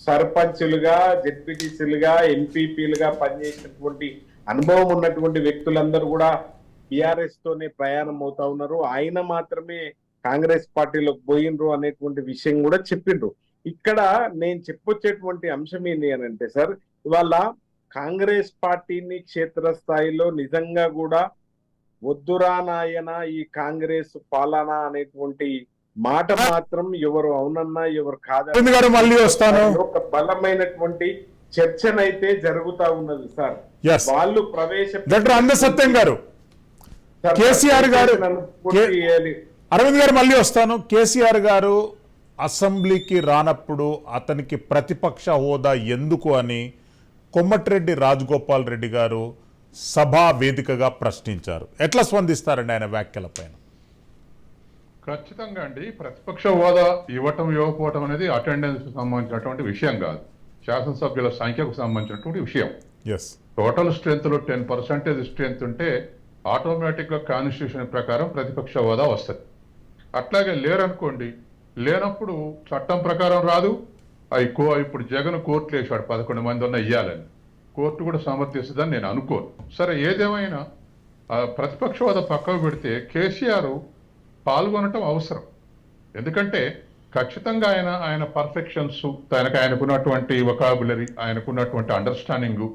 సర్పంచులుగా, జెడ్పీటీసీలుగా, ఎంపీపీలుగా పనిచేసినటువంటి అనుభవం ఉన్నటువంటి వ్యక్తులందరూ కూడా టిఆర్ఎస్ తోనే ప్రయాణం అవుతా ఉన్నారు. ఆయన మాత్రమే కాంగ్రెస్ పార్టీలోకి పోయినరు అనేటువంటి విషయం కూడా చెప్పిండ్రు. ఇక్కడ నేను చెప్పొచ్చేటువంటి అంశం ఏంటి అని అంటే సార్, ఇవాళ కాంగ్రెస్ పార్టీని క్షేత్రస్థాయిలో నిజంగా కూడా వద్దురా నాయన ఈ కాంగ్రెస్ పాలన అనేటువంటి మాట మాత్రం ఎవరు అవునన్నా ఎవరు కాదన్నా
మళ్ళీ వస్తాను,
ఒక బలమైనటువంటి చర్చనైతే జరుగుతా ఉన్నది సార్. వాళ్ళు
సత్యం గారు, కేసీఆర్ గారు, అరవింద్ గారు మళ్ళీ వస్తాను. కేసీఆర్ గారు అసెంబ్లీకి రానప్పుడు అతనికి ప్రతిపక్ష హోదా ఎందుకు అని కొమ్మటిరెడ్డి రాజగోపాల్ రెడ్డి గారు సభా వేదికగా ప్రశ్నించారు. ఎట్లా స్పందిస్తారండి ఆయన వ్యాఖ్యలపైన?
ఖచ్చితంగా అండి, ప్రతిపక్ష హోదా ఇవ్వకపోవటం అనేది అటెండెన్స్ సంబంధించినటువంటి విషయం కాదు, శాసనసభ్యుల సంఖ్యకు సంబంధించినటువంటి విషయం. టోటల్ స్ట్రెంత్ లో 10% స్ట్రెంత్ ఉంటే ఆటోమేటిక్గా కాన్స్టిట్యూషన్ ప్రకారం ప్రతిపక్ష హోదా వస్తుంది. అట్లాగే లేరనుకోండి, లేనప్పుడు చట్టం ప్రకారం రాదు. ఇప్పుడు జగన్ కోర్టులు వేసాడు 11 మంది ఉన్న ఇయ్యాలని, కోర్టు కూడా సమర్థిస్తుందని నేను అనుకోను. సరే, ఏదేమైనా ప్రతిపక్ష హోదా పక్కకు పెడితే కేసీఆర్ పాల్గొనటం అవసరం. ఎందుకంటే ఖచ్చితంగా ఆయన పర్ఫెక్షన్స్, ఆయనకున్నటువంటి వొకాబులరీ, ఆయనకున్నటువంటి అండర్స్టాండింగ్,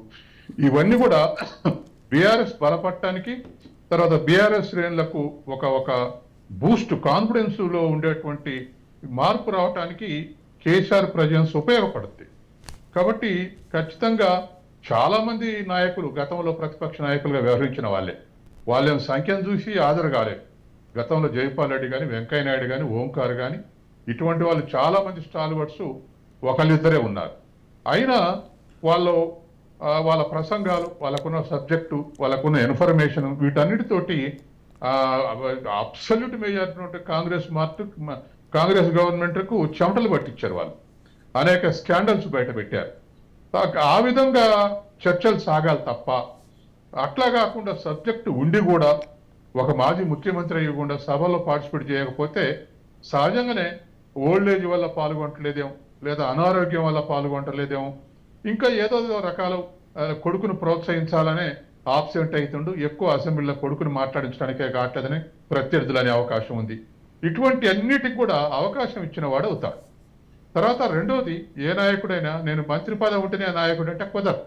ఇవన్నీ కూడా బీఆర్ఎస్ బలపడటానికి, తర్వాత బీఆర్ఎస్ శ్రేణులకు ఒక బూస్ట్, కాన్ఫిడెన్స్ లో ఉండేటువంటి మార్పు రావటానికి కేసీఆర్ ప్రజెన్స్ ఉపయోగపడుతుంది. కాబట్టి ఖచ్చితంగా చాలా మంది నాయకులు గతంలో ప్రతిపక్ష నాయకులుగా వ్యవహరించిన వాళ్ళేం సంఖ్యను చూసి హాజరు కాలేదు. గతంలో జైపాల్ రెడ్డి కానీ, వెంకయ్య నాయుడు కానీ, ఓంకార్ కానీ, ఇటువంటి వాళ్ళు చాలా మంది స్టాల్వర్డ్స్ ఒకళ్ళిద్దరే ఉన్నారు. అయినా వాళ్ళ ప్రసంగాలు, వాళ్ళకున్న సబ్జెక్టు, వాళ్ళకున్న ఇన్ఫర్మేషన్, వీటన్నిటితోటి అబ్సల్యూట్ మెజారిటీ కాంగ్రెస్ గవర్నమెంట్కు చెమటలు పట్టించారు. వాళ్ళు అనేక స్కాండల్స్ బయట పెట్టారు. ఆ విధంగా చర్చలు సాగాలి తప్ప, అట్లా కాకుండా సబ్జెక్టు ఉండి కూడా ఒక మాజీ ముఖ్యమంత్రి అయ్యి కూడా సభలో పార్టిసిపేట్ చేయకపోతే సహజంగానే ఓల్డ్ ఏజ్ వల్ల పాల్గొనట్లేదేమో, లేదా అనారోగ్యం వల్ల పాల్గొనట్లేదేమో, ఇంకా ఏదో రకాల కొడుకును ప్రోత్సహించాలనే ఆబ్సెంట్ అవుతుండు, ఎక్కువ అసెంబ్లీలో కొడుకును మాట్లాడించడానికే కావట్లేదని ప్రత్యర్థులు అనే అవకాశం ఉంది. ఇటువంటి అన్నిటికి కూడా అవకాశం ఇచ్చిన వాడు అవుతాడు. తర్వాత రెండోది, ఏ నాయకుడైనా నేను మంత్రి పదవి ఉంటేనే నాయకుడు అంటే కుదరదు,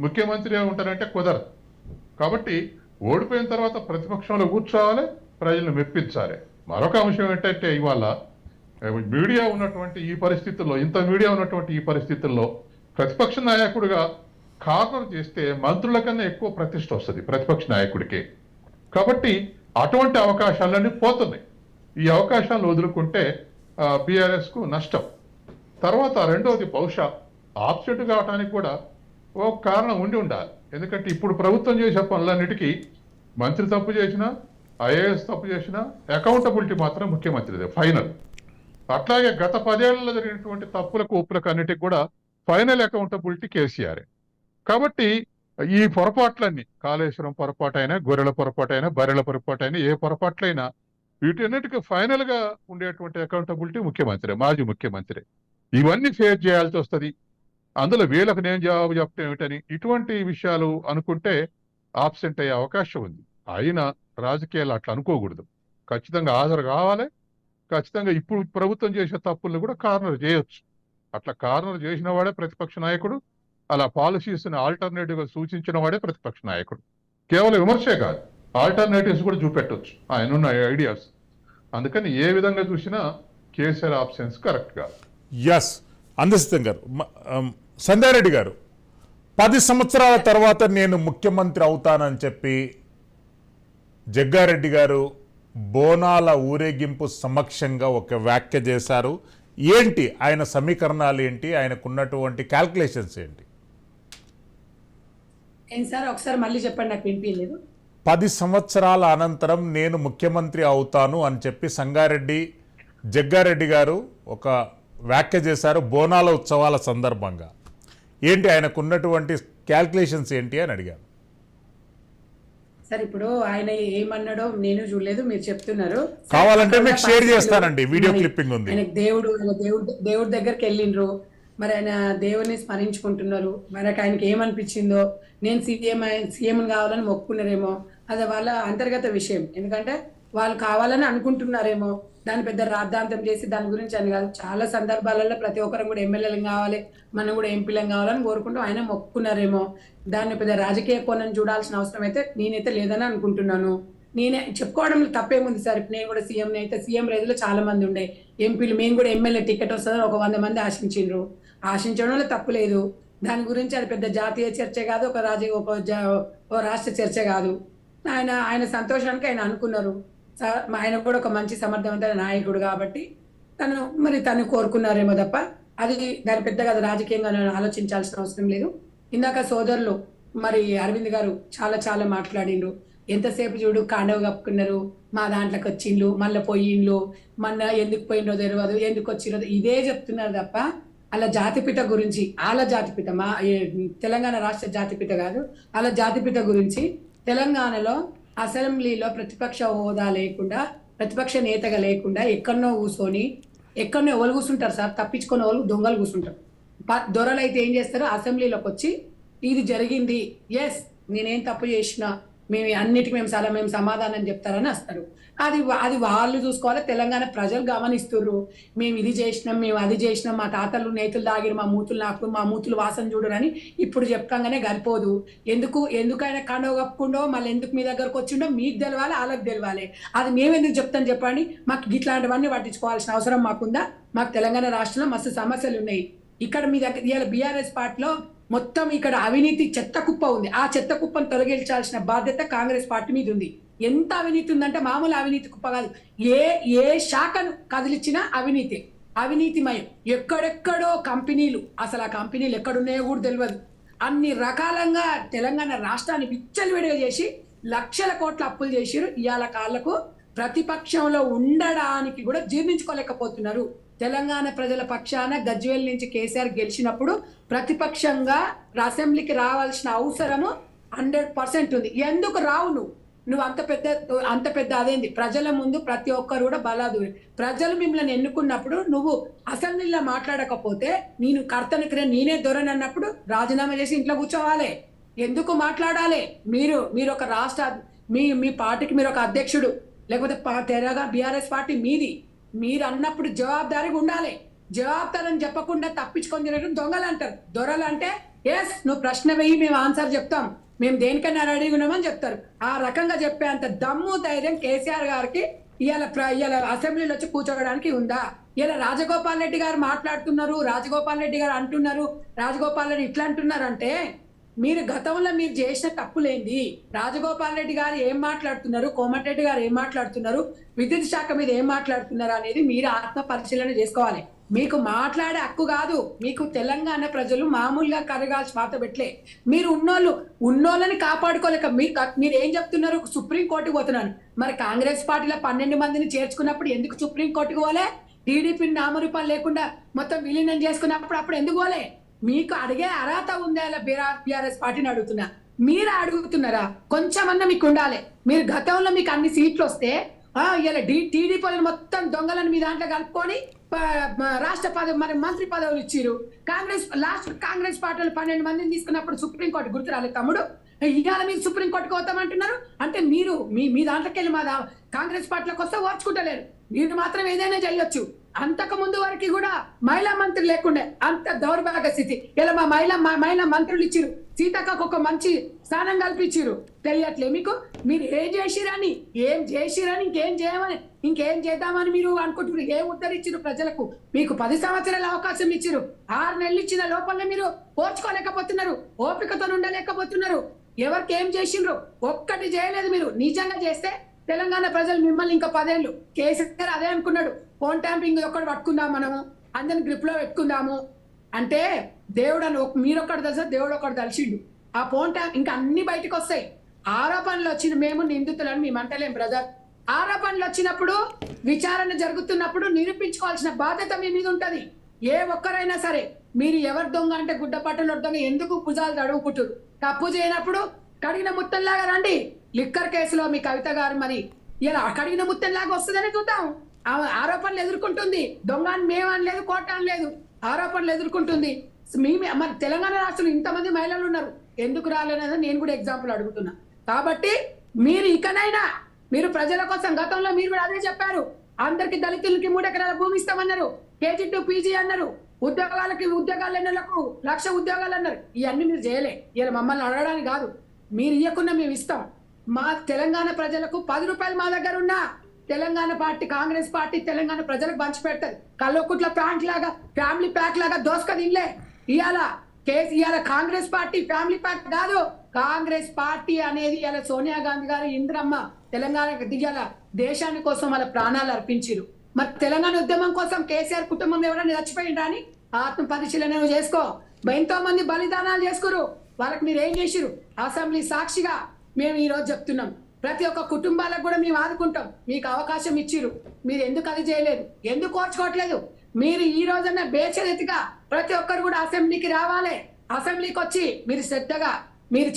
ముఖ్యమంత్రి ఉంటానంటే కుదరదు. కాబట్టి ఓడిపోయిన తర్వాత ప్రతిపక్షంలో కూర్చోవాలి, ప్రజలను మెప్పించాలి. మరొక అంశం ఏంటంటే, ఇవాళ మీడియా ఉన్నటువంటి ఈ పరిస్థితుల్లో, ఇంత మీడియా ఉన్నటువంటి ఈ పరిస్థితుల్లో ప్రతిపక్ష నాయకుడిగా కార్నర్ చేస్తే మంత్రుల కన్నా ఎక్కువ ప్రతిష్ట వస్తుంది ప్రతిపక్ష నాయకుడికి. కాబట్టి అటువంటి అవకాశాలన్నీ పోతున్నాయి. ఈ అవకాశాలను వదులుకుంటే బీఆర్ఎస్ కు నష్టం. తర్వాత రెండోది, బహుశా ఆబ్సెంట్ కావడానికి కూడా ఒక కారణం ఉండి ఉండాలి. ఎందుకంటే ఇప్పుడు ప్రభుత్వం చేసే పనులన్నిటికీ మంత్రి తప్పు చేసినా, ఐఏఎస్ తప్పు చేసినా అకౌంటబిలిటీ మాత్రం ముఖ్యమంత్రిదే ఫైనల్. అట్లాగే గత 10 ఏళ్లలో జరిగినటువంటి తప్పులకు ఒప్పులకు అన్నిటికి కూడా ఫైనల్ అకౌంటబిలిటీ కేసీఆర్. కాబట్టి ఈ పొరపాట్లన్నీ, కాళేశ్వరం పొరపాటైనా, గొర్రెల పొరపాటైనా, బర్రెల పొరపాటైనా, ఏ పొరపాట్లైనా వీటన్నిటికీ ఫైనల్ గా ఉండేటువంటి అకౌంటబిలిటీ ముఖ్యమంత్రి, మాజీ ముఖ్యమంత్రి. ఇవన్నీ ఫేస్ చేయాల్సి వస్తుంది. అందులో వీళ్ళకు నేను జవాబు చెప్పడం ఏమిటని ఇటువంటి విషయాలు అనుకుంటే ఆబ్సెంట్ అయ్యే అవకాశం ఉంది. అయినా రాజకీయాలు అట్లా అనుకోకూడదు. ఖచ్చితంగా హాజరు కావాలి. ఖచ్చితంగా ఇప్పుడు ప్రభుత్వం చేసే తప్పులను కూడా కార్నర్ చేయొచ్చు. అట్లా కార్నర్ చేసిన వాడే ప్రతిపక్ష నాయకుడు. అలా పాలసీస్ ఆల్టర్నేటివ్ గా సూచించిన వాడే ప్రతిపక్ష నాయకుడు. కేవలం విమర్శే కాదు, ఆల్టర్నేటివ్స్ కూడా చూపెట్టవచ్చు ఆయనున్న ఐడియాస్. అందుకని ఏ విధంగా చూసినా కేసీఆర్ ఆప్షన్స్ కరెక్ట్ కాదు.
ఎస్, అందసితం గారు. సంధ్యారెడ్డి గారు, 10 సంవత్సరాల తర్వాత నేను ముఖ్యమంత్రి అవుతానని చెప్పి జగ్గారెడ్డి గారు బోనాల ఊరేగింపు సమక్షంగా ఒక వ్యాఖ్య చేశారు. ఏంటి ఆయన సమీకరణాలు, ఏంటి ఆయనకున్నటువంటి క్యాల్కులేషన్స్ ఏంటి?
ఏం సార్, ఒకసారి మళ్ళీ చెప్పండి, నాకు వినిపించలేదు.
10 సంవత్సరాల అనంతరం నేను ముఖ్యమంత్రి అవుతాను అని చెప్పి జగ్గారెడ్డి గారు ఒక వ్యాఖ్య చేశారు బోనాల ఉత్సవాల సందర్భంగా. ఏంటి ఆయనకున్నటువంటి క్యాల్కులేషన్స్ ఏంటి అని అడిగాను.
సార్, ఇప్పుడు ఆయన ఏమన్నాడో నేను చూడలేదు, మీరు చెప్తున్నారు.
కావాలంటే మీకు షేర్ చేస్తానండి, వీడియో క్లిప్పింగ్ ఉంది.
ఆయనకు దేవుడి దగ్గరికి వెళ్ళిండ్రు, మరి ఆయన దేవుడిని స్మరించుకుంటున్నారు. మరి ఆయనకి ఏమనిపించిందో, నేను సీఎం కావాలని మొక్కుకున్నారేమో, అది వాళ్ళ అంతర్గత విషయం. ఎందుకంటే వాళ్ళు కావాలని అనుకుంటున్నారేమో, దాన్ని పెద్ద రాద్ధాంతం చేసి దాని గురించి అని కాదు. చాలా సందర్భాలలో ప్రతి ఒక్కరు కూడా ఎమ్మెల్యేలు కావాలి, మనం కూడా ఎంపీలం కావాలని కోరుకుంటూ ఆయన మొక్కుకున్నారేమో. దాన్ని పెద్ద రాజకీయ కోణం చూడాల్సిన అవసరం అయితే నేనైతే లేదని అనుకుంటున్నాను. నేనే చెప్పుకోవడంలో తప్పేముంది సార్. ఇప్పుడు నేను కూడా సీఎంని అయితే, సీఎం రేదులో చాలా మంది ఉండే ఎంపీలు, మేము కూడా ఎమ్మెల్యే టికెట్ వస్తుందని ఒక 100 మంది ఆశించిండ్రు. ఆశించడంలో తప్పు లేదు. దాని గురించి అది పెద్ద జాతీయ చర్చ కాదు, ఒక రాష్ట్ర చర్చ కాదు. ఆయన సంతోషానికి ఆయన అనుకున్నారు. ఆయన కూడా ఒక మంచి సమర్థవంతమైన నాయకుడు కాబట్టి తను కోరుకున్నారేమో తప్ప అది దాని పెద్దగా రాజకీయంగా ఆలోచించాల్సిన అవసరం లేదు. ఇందాక సోదరులు మరి అరవింద్ గారు చాలా మాట్లాడిండ్రు. ఎంతసేపు చూడు కాండవ కప్పుకున్నారు, మా దాంట్లోకి వచ్చిండ్రు, మళ్ళీ పోయిండ్రు, మళ్ళీ ఎందుకు పోయిండ్రో తెలియదు, ఎందుకు వచ్చిండ్రో ఇదే చెప్తున్నారు తప్ప అలా జాతిపిత గురించి, వాళ్ళ జాతిపిత, మా తెలంగాణ రాష్ట్ర జాతిపిత కాదు, అలా జాతిపిత గురించి తెలంగాణలో అసెంబ్లీలో ప్రతిపక్ష హోదా లేకుండా, ప్రతిపక్ష నేతగా లేకుండా ఎక్కడనో కూర్చొని, ఎక్కడనో ఎవరు కూర్చుంటారు సార్? తప్పించుకొని వాళ్ళు దొంగలు కూర్చుంటారు. దొరలు అయితే ఏం చేస్తారు? అసెంబ్లీలోకి వచ్చి ఇది జరిగింది, ఎస్ నేనేం తప్పు చేసినా మేము అన్నిటికీ మేము సమాధానం చెప్తారని వస్తారు. అది వాళ్ళు చూసుకోవాలి. తెలంగాణ ప్రజలు గమనిస్తుర్రు. మేము ఇది చేసినాం, మేము అది చేసినాం, మా తాతలు నేతులు దాగిరు, మా మూతులు నాకు, మా మూతులు వాసన చూడరని ఇప్పుడు చెప్పంగానే సరిపోదు. ఎందుకైనా కండవ కప్పుకుండో మళ్ళీ ఎందుకు మీ దగ్గరకు వచ్చిండో మీకు తెలవాలి, వాళ్ళకి తెలవాలి. అది మేము ఎందుకు చెప్తాం చెప్పండి? మాకు ఇట్లాంటివన్నీ పట్టించుకోవాల్సిన అవసరం మాకుందా? మాకు తెలంగాణ రాష్ట్రంలో మస్తు సమస్యలు ఉన్నాయి. ఇక్కడ మీ దగ్గర ఇవాళ బీఆర్ఎస్ పార్టీలో మొత్తం ఇక్కడ అవినీతి చెత్త కుప్ప ఉంది. ఆ చెత్త కుప్పను తొలగించాల్సిన బాధ్యత కాంగ్రెస్ పార్టీ మీద ఉంది. ఎంత అవినీతి ఉందంటే మామూలు అవినీతి కుప్ప కాదు. ఏ శాఖను కదిలిచ్చినా అవినీతిమయం. ఎక్కడెక్కడో కంపెనీలు, అసలు ఆ కంపెనీలు ఎక్కడున్నాయో కూడా తెలియదు. అన్ని రకాలంగా తెలంగాణ రాష్ట్రాన్ని విచ్చలవిడిగా చేసి లక్షల కోట్ల అప్పులు చేసిరు. ఇవాళ కాళ్లకు ప్రతిపక్షంలో ఉండడానికి కూడా జీర్ణించుకోలేకపోతున్నారు. తెలంగాణ ప్రజల పక్షాన గజ్వేల్ నుంచి కేసీఆర్ గెలిచినప్పుడు ప్రతిపక్షంగా అసెంబ్లీకి రావాల్సిన అవసరము 100% ఉంది. ఎందుకు రావు? నువ్వు అంత పెద్ద అదేంది? ప్రజల ముందు ప్రతి ఒక్కరు కూడా బలాదూరి. ప్రజలు మిమ్మల్ని ఎన్నుకున్నప్పుడు నువ్వు అసెంబ్లీలో మాట్లాడకపోతే, నేను కర్తనికి నేనే దొరని అన్నప్పుడు రాజీనామా చేసి ఇంట్లో కూర్చోవాలి. ఎందుకు మాట్లాడాలి? మీరు ఒక రాష్ట్ర మీ పార్టీకి మీరు ఒక అధ్యక్షుడు, లేకపోతే తెరగా బీఆర్ఎస్ పార్టీ మీది. మీరు అన్నప్పుడు జవాబుదారీగా ఉండాలి. జవాబుదారని చెప్పకుండా తప్పించుకొని తినడం దొంగలు అంటారు. దొరలు అంటే ఎస్ నువ్వు ప్రశ్న వేయి, మేము ఆన్సర్ చెప్తాం, మేము దేనికైనా రెడీగా ఉన్నామని చెప్తారు. ఆ రకంగా చెప్పే అంత దమ్ము ధైర్యం కేసీఆర్ గారికి ఇవాళ అసెంబ్లీలో వచ్చి కూర్చోవడానికి ఉందా? ఇలా రాజగోపాల్ రెడ్డి గారు మాట్లాడుతున్నారు, రాజగోపాల్ రెడ్డి గారు అంటున్నారు, రాజగోపాల్ రెడ్డి ఇట్లా అంటున్నారు అంటే మీరు గతంలో మీరు చేసిన తప్పులేంది? రాజగోపాల్ రెడ్డి గారు ఏం మాట్లాడుతున్నారు, కోమటిరెడ్డి గారు ఏం మాట్లాడుతున్నారు, విద్యుత్ శాఖ మీద ఏం మాట్లాడుతున్నారు అనేది మీరు ఆత్మ పరిశీలన చేసుకోవాలి. మీకు మాట్లాడే హక్కు కాదు. మీకు తెలంగాణ ప్రజలు మామూలుగా కరగాల్సి మాట పెట్టలే. మీరు ఉన్నోళ్ళని కాపాడుకోలేక మీరు ఏం చెప్తున్నారు? సుప్రీంకోర్టుకు పోతున్నాను. మరి కాంగ్రెస్ పార్టీలో 12 మందిని చేర్చుకున్నప్పుడు ఎందుకు సుప్రీంకోర్టుకు పోలే? టీడీపీని నామరూపాలు లేకుండా మొత్తం విలీనం చేసుకున్నప్పుడు ఎందుకు పోలే? మీకు అడిగే అర్హత ఉందా? బీఆర్ఎస్ పార్టీని అడుగుతున్నా. మీరు అడుగుతున్నారా? కొంచెమన్నా మీకు ఉండాలి. మీరు గతంలో మీకు అన్ని సీట్లు వస్తే ఇలా టీడీపీ మొత్తం దొంగలను మీ దాంట్లో కలుపుకొని రాష్ట్ర పదవి మరి మంత్రి పదవులు ఇచ్చిరు. కాంగ్రెస్ పార్టీలు 12 మందిని తీసుకున్నప్పుడు సుప్రీంకోర్టు గుర్తు రాలేదు తమ్ముడు. ఇవాళ మీరు సుప్రీంకోర్టుకు పోతామంటున్నారు అంటే మీరు మీ దాంట్లోకి వెళ్ళి మా కాంగ్రెస్ పార్టీలకు వస్తే ఓర్చుకుంటలేరు. మీరు మాత్రం ఏదైనా చేయొచ్చు. అంతకు ముందు వరకు కూడా మహిళా మంత్రి లేకుండే అంత దౌర్భాగ్య స్థితి. ఇలా మా మహిళా మంత్రులు ఇచ్చిరు. సీతక్కకు ఒక మంచి స్థానం కల్పించిరు. తెలియట్లే మీకు? మీరు ఏం చేసిరని ఇంకేం చేద్దామని మీరు అనుకుంటున్నారు. ఏం ఉత్తరిచ్చిరు ప్రజలకు? మీకు 10 సంవత్సరాల అవకాశం ఇచ్చిరు. 6 నెలలు ఇచ్చిన లోపలనే మీరు ఓర్చుకోలేకపోతున్నారు, ఓపికతో ఉండలేకపోతున్నారు. ఎవరికి ఏం చేసిండ్రు? ఒక్కటి చేయలేదు. మీరు నిజంగా చేస్తే తెలంగాణ ప్రజలు మిమ్మల్ని ఇంకా 10 ఏళ్ళు కేసీఆర్ అదే అనుకున్నాడు. ఫోన్ ట్యాంపింగ్ ఒక్కటి పట్టుకుందాం, మనము అందరిని గ్రిప్ లో పెట్టుకుందాము అంటే దేవుడు అని మీరొక్కడు తెలుసా, దేవుడు ఒకటి తెలిసిండు. ఆ ఫోన్ ట్యాంప్ ఇంకా అన్ని బయటకు వస్తాయి. ఆరోపణలు వచ్చిన మేము నిందితులని మేము అంటలేం బ్రదర్. ఆరోపణలు వచ్చినప్పుడు విచారణ జరుగుతున్నప్పుడు నిరూపించుకోవాల్సిన బాధ్యత మీ మీద ఉంటది. ఏ ఒక్కరైనా సరే మీరు ఎవరి దొంగ అంటే గుడ్డ పట్టులో దొంగ ఎందుకు భుజాలు తడుపుకుంటారు? తప్పు చేయనప్పుడు కడిగిన ముత్తల్లాగా రండి. లిక్కర్ కేసులో మీ కవిత గారు మరి ఇలా కడిగిన ముత్తల్లాగా వస్తుందని చూద్దాం. ఆరోపణలు ఎదుర్కొంటుంది. దొంగ అని మేము అనలేదు, కోట అనలేదు, ఆరోపణలు ఎదుర్కొంటుంది. మన తెలంగాణ రాష్ట్రంలో ఇంతమంది మహిళలు ఉన్నారు, ఎందుకు రాలేదని నేను కూడా ఎగ్జాంపుల్ అడుగుతున్నా. కాబట్టి మీరు ఇకనైనా మీరు ప్రజల కోసం, గతంలో మీరు కూడా అదే చెప్పారు, అందరికి దళితులకి 3 ఎకరాల భూమి ఇస్తామన్నారు, KG to PG అన్నారు, ఉద్యోగాలు 1,00,000 ఉద్యోగాలు అన్నారు. ఇవన్నీ మీరు చేయలే. ఇలా మమ్మల్ని అడగడానికి కాదు, మీరు ఇవ్వకుండా మేము ఇస్తాం. మా తెలంగాణ ప్రజలకు 10 రూపాయలు మా దగ్గర ఉన్నా తెలంగాణ పార్టీ, కాంగ్రెస్ పార్టీ తెలంగాణ ప్రజలకు పంచి పెడతారు. కల్లోకుట్ల ప్యాంట్ లాగా, ఫ్యామిలీ ప్యాక్ లాగా దోసుక తినలే. ఇవాళ కాంగ్రెస్ పార్టీ ఫ్యామిలీ ప్యాక్ కాదు. కాంగ్రెస్ పార్టీ అనేది ఇవాళ సోనియా గాంధీ గారు, ఇందిరమ్మ తెలంగాణ దిగాల దేశాని కోసం వాళ్ళ ప్రాణాలు అర్పించారు. మరి తెలంగాణ ఉద్యమం కోసం కేసీఆర్ కుటుంబం ఎవరైనా చచ్చిపోయిండ్రా అని ఆత్మ పరిశీలన చేసుకో. ఎంతో మంది బలిదానాలు చేసుకురు. వాళ్ళకి మీరు ఏం చేసిరు? అసెంబ్లీ సాక్షిగా మేము ఈ రోజు చెప్తున్నాం, ప్రతి ఒక్క కుటుంబాలకు కూడా మేము ఆదుకుంటాం. మీకు అవకాశం ఇచ్చిరు, మీరు ఎందుకు అది చేయలేదు? ఎందుకు ఓర్చుకోవట్లేదు? మీరు ఈ రోజున బేచరితిగా ప్రతి ఒక్కరు కూడా అసెంబ్లీకి రావాలి. అసెంబ్లీకి వచ్చి మీరు శ్రద్ధగా మీరు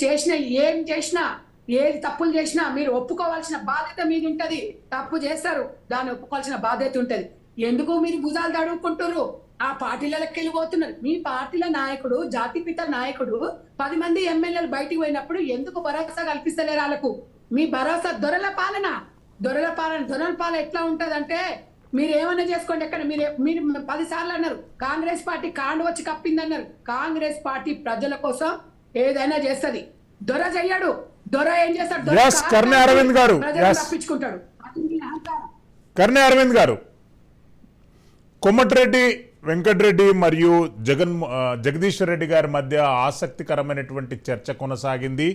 ఏం చేసినా ఏది తప్పులు చేసినా మీరు ఒప్పుకోవాల్సిన బాధ్యత మీది ఉంటది. తప్పు చేస్తారు, దాన్ని ఒప్పుకోవాల్సిన బాధ్యత ఉంటది. ఎందుకు మీరు భుజాలు తడుముకుంటారు? ఆ పార్టీలకి వెళ్ళిపోతున్నారు. మీ పార్టీల నాయకుడు, జాతిపిత నాయకుడు 10 మంది ఎమ్మెల్యేలు బయటికి పోయినప్పుడు ఎందుకు భరోసా కల్పిస్తలేరు వాళ్ళకు? మీ భరోసా దొరల పాలన ఎట్లా ఉంటదంటే, మీరు ఏమన్నా చేసుకోండి. ఎక్కడ మీరు 10 సార్లు అన్నారు కాంగ్రెస్ పార్టీ కాండు వచ్చి కప్పింది అన్నారు. కాంగ్రెస్ పార్టీ ప్రజల కోసం ఏదైనా చేస్తది. దొర చెయ్యడు. దొర ఏం చేస్తాడు?
Yes, కర్ణె అరవింద్ గారు.
ప్రజలను
Yes.
తప్పించుకుంటాడు. అది మీ అహంకారం.
కర్ణె అరవింద్ గారు, కొమ్మటిరెడ్డి వెంకటరెడ్డి మరియు జగదీశ్వర్ రెడ్డి గారి మధ్య ఆసక్తికరమైనటువంటి చర్చ కొనసాగింది.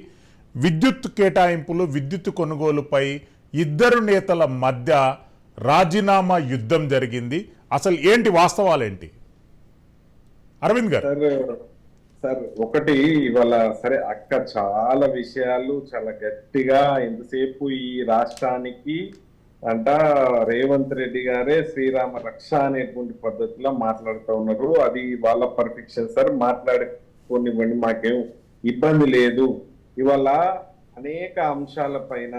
విద్యుత్ కేటాయింపులు, విద్యుత్ కొనుగోలుపై ఇద్దరు నేతల మధ్య రాజీనామా యుద్ధం జరిగింది. అసలు ఏంటి వాస్తవాలేంటి అరవింద్ గారు?
సార్ ఒకటి ఇవాళ సరే అక్క చాలా విషయాలు చాలా గట్టిగా ఎంతసేపు ఈ రాష్ట్రానికి రేవంత్ రెడ్డి గారే శ్రీరామ రక్ష అనేటువంటి పద్ధతిలో మాట్లాడుతూ ఉన్నారు. అది వాళ్ళ పర్ఫెక్షన్ సార్, మాట్లాడుకోనివ్వండి, మాకేం ఇబ్బంది లేదు. ఇవాళ అనేక అంశాల పైన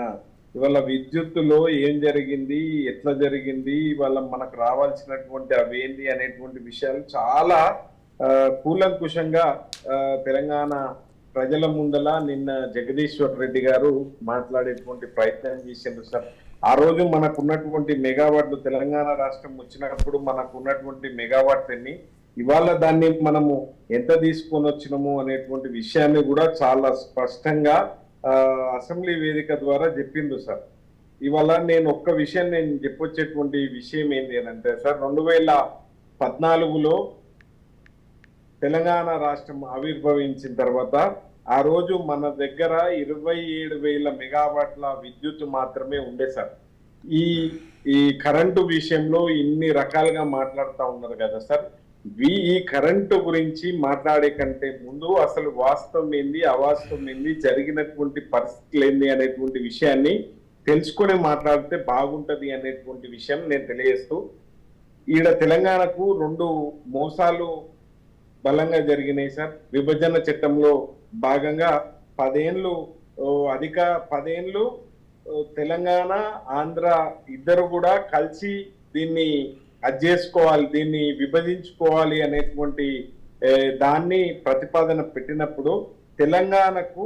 ఇవాళ విద్యుత్తులో ఏం జరిగింది, ఎట్లా జరిగింది, ఇవాళ మనకు రావాల్సినటువంటి అవేంది అనేటువంటి విషయాలు చాలా కూలంకుషంగా తెలంగాణ ప్రజల ముందల నిన్న జగదీశ్వర్ రెడ్డి గారు మాట్లాడేటువంటి ప్రయత్నం చేసిండ్రు సార్. ఆ రోజు మనకు ఉన్నటువంటి మెగావాట్లు, తెలంగాణ రాష్ట్రం వచ్చినప్పుడు మనకు ఉన్నటువంటి మెగావాట్స్ ఎన్ని, ఇవాళ దాన్ని మనము ఎంత తీసుకొని వచ్చినాము అనేటువంటి విషయాన్ని కూడా చాలా స్పష్టంగా అసెంబ్లీ వేదిక ద్వారా చెప్పిండ్రు సార్. ఇవాళ నేను ఒక్క విషయం నేను చెప్పొచ్చేటువంటి విషయం ఏంటి అంటే సార్, 2014లో తెలంగాణ రాష్ట్రం ఆవిర్భవించిన తర్వాత ఆ రోజు మన దగ్గర 27,000 మెగావాట్ల విద్యుత్ మాత్రమే ఉండే సార్. ఈ కరెంటు విషయంలో ఇన్ని రకాలుగా మాట్లాడుతూ ఉన్నారు కదా సార్. ఈ కరెంటు గురించి మాట్లాడే కంటే ముందు అసలు వాస్తవం ఏంది, అవాస్తవం ఏంది, జరిగినటువంటి పరిస్థితులు ఏంది అనేటువంటి విషయాన్ని తెలుసుకొని మాట్లాడితే బాగుంటది అనేటువంటి విషయం నేను తెలియజేస్తూ, ఈడ తెలంగాణకు 2 మోసాలు బలంగా జరిగినాయి సార్. విభజన చట్టంలో భాగంగా 10 ఏళ్ళు తెలంగాణ ఆంధ్ర ఇద్దరు కూడా కలిసి దీన్ని చేసుకోవాలి, దీన్ని విభజించుకోవాలి అనేటువంటి దాన్ని ప్రతిపాదన పెట్టినప్పుడు తెలంగాణకు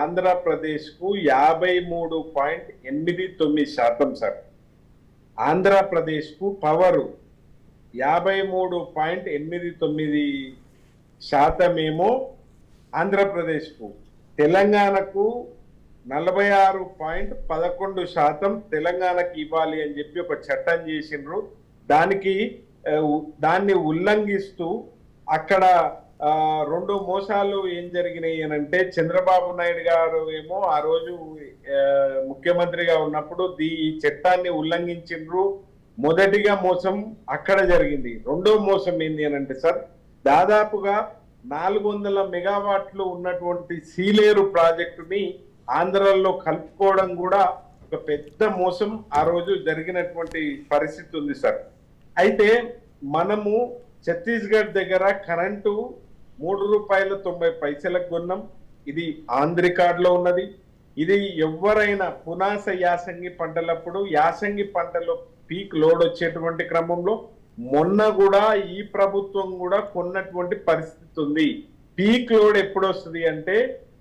ఆంధ్రప్రదేశ్ కు 53.89% సార్. ఆంధ్రప్రదేశ్ కు పవరు 53.89% ఏమో ఆంధ్రప్రదేశ్ కు, తెలంగాణకు 46.11% తెలంగాణకి ఇవ్వాలి అని చెప్పి ఒక చట్టం చేసిండ్రు. దాన్ని ఉల్లంఘిస్తూ అక్కడ 2 మోసాలు ఏం జరిగినాయి అనంటే, చంద్రబాబు నాయుడు గారు ఏమో ఆ రోజు ముఖ్యమంత్రిగా ఉన్నప్పుడు ఈ చట్టాన్ని ఉల్లంఘించిండ్రు. మొదటిగా మోసం అక్కడ జరిగింది. రెండో మోసం ఏంది అనంటే సార్, దాదాపుగా 400 మెగావాట్లు ఉన్నటువంటి సీలేరు ప్రాజెక్టుని ఆంధ్రలో కలుపుకోవడం కూడా ఒక పెద్ద మోసం ఆ రోజు జరిగినటువంటి పరిస్థితి ఉంది సార్. అయితే మనము ఛత్తీస్గఢ్ దగ్గర కరెంటు ₹3.90 కొన్నాం. ఇది ఆన్ రికార్డ్ లో ఉన్నది. ఇది ఎవరైనా పునాస యాసంగి పంటలప్పుడు, యాసంగి పంటలో పీక్ లోడ్ వచ్చేటువంటి క్రమంలో మొన్న కూడా ఈ ప్రభుత్వం కూడా కొన్నటువంటి పరిస్థితి ఉంది. పీక్ లోడ్ ఎప్పుడు వస్తుంది అంటే,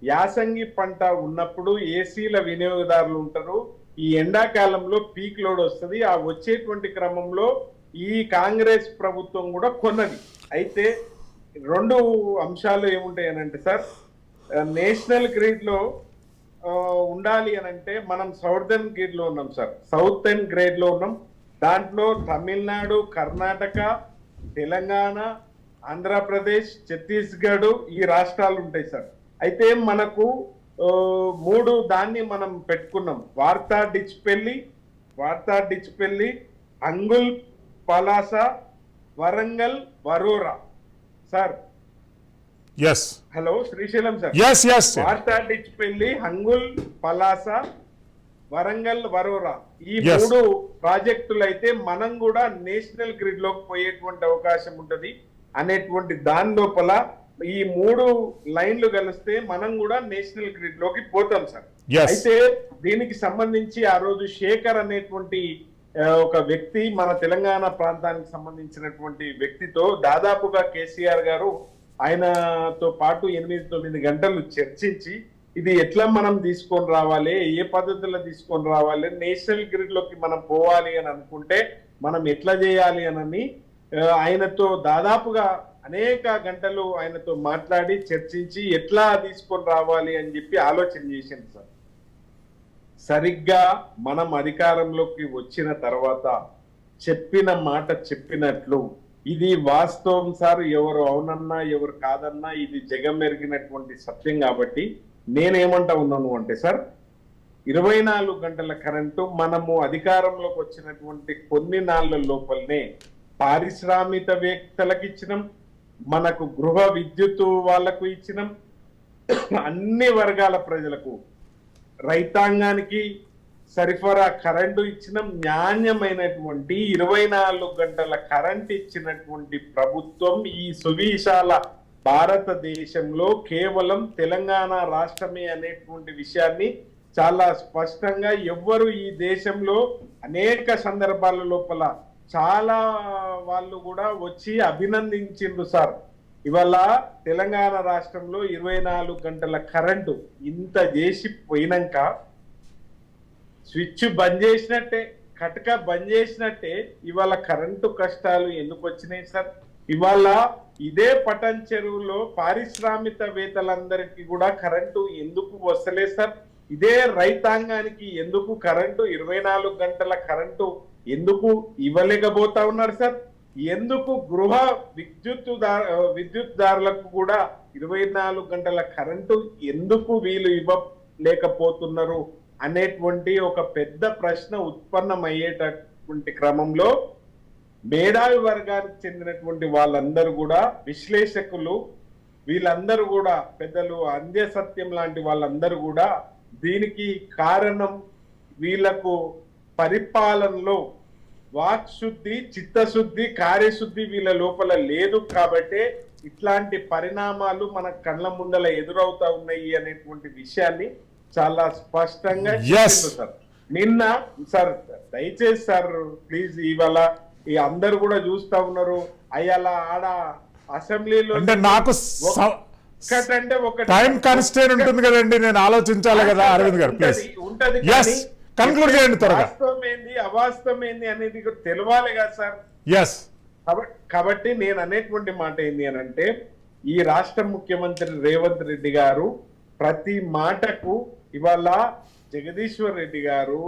యాసంగి పంట ఉన్నప్పుడు ఏసీల వినియోగదారులు ఉంటారు. ఈ ఎండాకాలంలో పీక్ లోడ్ వస్తుంది. ఆ వచ్చేటువంటి క్రమంలో ఈ కాంగ్రెస్ ప్రభుత్వం కూడా కొన్నది. అయితే 2 అంశాలు ఏముంటాయి అనంటే సార్, నేషనల్ గ్రిడ్ లో ఉండాలి అనంటే మనం సౌదర్న్ గ్రిడ్ లో ఉన్నాం సార్, సౌతర్న్ గ్రిడ్ లో ఉన్నాం. దాంట్లో తమిళనాడు, కర్ణాటక, తెలంగాణ, ఆంధ్రప్రదేశ్, ఛత్తీస్గఢ్ ఈ రాష్ట్రాలు ఉంటాయి సార్. అయితే మనకు 3 దాన్ని మనం పెట్టుకున్నాం. వార్తా Dichpally, Angul, Palasa, Warangal, Warora sir.
yes
hello Srisailam sir.
yes
వార్తా డిచ్పెల్లి, అంగుల్, పలాస, వరంగల్, వరోరా ఈ
Yes.
3 ప్రాజెక్టులు అయితే మనం కూడా నేషనల్ గ్రిడ్ లోకి పోయేటువంటి అవకాశం ఉంటది అనేటువంటి దాని లోపల ఈ 3 లైన్లు కలిస్తే మనం కూడా నేషనల్ గ్రిడ్ లోకి పోతాం సార్.
Yes.
అయితే దీనికి సంబంధించి ఆ రోజు శేఖర్ అనేటువంటి ఒక వ్యక్తి మన తెలంగాణ ప్రాంతానికి సంబంధించినటువంటి వ్యక్తితో దాదాపుగా కేసీఆర్ గారు ఆయనతో పాటు 8-9 గంటలు చర్చించి ఇది ఎట్లా మనం తీసుకొని రావాలి, ఏ పద్ధతిలో తీసుకొని రావాలి, నేషనల్ గ్రిడ్ లోకి మనం పోవాలి అని అనుకుంటే మనం ఎట్లా చేయాలి అని ఆయనతో దాదాపుగా అనేక గంటలు ఆయనతో మాట్లాడి చర్చించి ఎట్లా తీసుకొని రావాలి అని చెప్పి ఆలోచన చేసింది సార్. సరిగ్గా మనం అధికారంలోకి వచ్చిన తర్వాత చెప్పిన మాట చెప్పినట్లు ఇది వాస్తవం సార్. ఎవరు అవునన్నా ఎవరు కాదన్నా ఇది జగమెరిగినటువంటి సత్యం. కాబట్టి నేనేమంటా ఉన్నాను అంటే సార్, 24 గంటల కరెంటు మనము అధికారంలోకి వచ్చినటువంటి కొన్ని నాళ్ళ లోపలనే పారిశ్రామికవేత్తలకు ఇచ్చినాం, మనకు గృహ విద్యుత్ వాళ్లకు ఇచ్చినాం, అన్ని వర్గాల ప్రజలకు, రైతాంగానికి సరిఫరా కరెంటు ఇచ్చినాం. నాణ్యమైనటువంటి 24 గంటల కరెంట్ ఇచ్చినటువంటి ప్రభుత్వం ఈ సువిశాల భారతదేశంలో కేవలం తెలంగాణ రాష్ట్రమే అనేటువంటి విషయాన్ని చాలా స్పష్టంగా ఎవ్వరు ఈ దేశంలో అనేక సందర్భాల లోపల చాలా వాళ్ళు కూడా వచ్చి అభినందించిండ్రు సార్. ఇవాళ తెలంగాణ రాష్ట్రంలో 24 గంటల కరెంటు ఇంత చేసి పోయినాక స్విచ్ బంద్ చేసినట్టే, కటక బంద్ చేసినట్టే ఇవాళ కరెంటు కష్టాలు ఎందుకు వచ్చినాయి సార్? ఇవాళ ఇదే పటన్ చెరువులో పారిశ్రామికవేత్తలందరికీ కూడా కరెంటు ఎందుకు వస్తలేదు సార్? ఇదే రైతాంగానికి ఎందుకు కరెంటు 24 గంటల కరెంటు ఎందుకు ఇవ్వలేకపోతా ఉన్నారు సార్? ఎందుకు గృహ విద్యుత్దారులకు కూడా 24 గంటల కరెంటు ఎందుకు వీళ్ళు ఇవ్వలేకపోతున్నారు అనేటువంటి ఒక పెద్ద ప్రశ్న ఉత్పన్నమయ్యేటటువంటి క్రమంలో మేధావి వర్గానికి చెందినటువంటి వాళ్ళందరూ కూడా, విశ్లేషకులు, వీళ్ళందరూ కూడా పెద్దలు, అందే సత్యం లాంటి వాళ్ళందరూ కూడా దీనికి కారణం వీళ్లకు పరిపాలనలో వాక్శుద్ధి, చిత్తశుద్ధి, కార్యశుద్ధి వీళ్ళ లోపల లేదు కాబట్టే ఇట్లాంటి పరిణామాలు మన కళ్ళ ముందల ఎదురవుతా ఉన్నాయి అనేటువంటి విషయాన్ని చాలా స్పష్టంగా చెప్పింది సార్. నిన్న సార్ దయచేసి సార్ ప్లీజ్, ఇవాళ ఈ అందరు కూడా చూస్తా ఉన్నారు, అయ్యాల ఆడ అసెంబ్లీలో
అంటే నాకు
ఒకటంటే ఒక
టైం కన్స్ట్రెయిన్ ఉంటుంది కదండి, నేను ఆలోచించాలి కదా. అరవింద్ గారు ప్లీజ్
ఉంటది,
కన్క్లూడ్ చేయండి త్వరగా.
వాస్తవం ఏంది అవాస్తవం ఏంది అనేది తెలియాలి కదా సార్.
ఎస్,
కాబట్టి నేను అనేటువంటి మాట ఏంది అని అంటే, ఈ రాష్ట్ర ముఖ్యమంత్రి రేవంత్ రెడ్డి గారు ప్రతి మాటకు ఇవాళ జగదీశ్వర్ రెడ్డి గారు,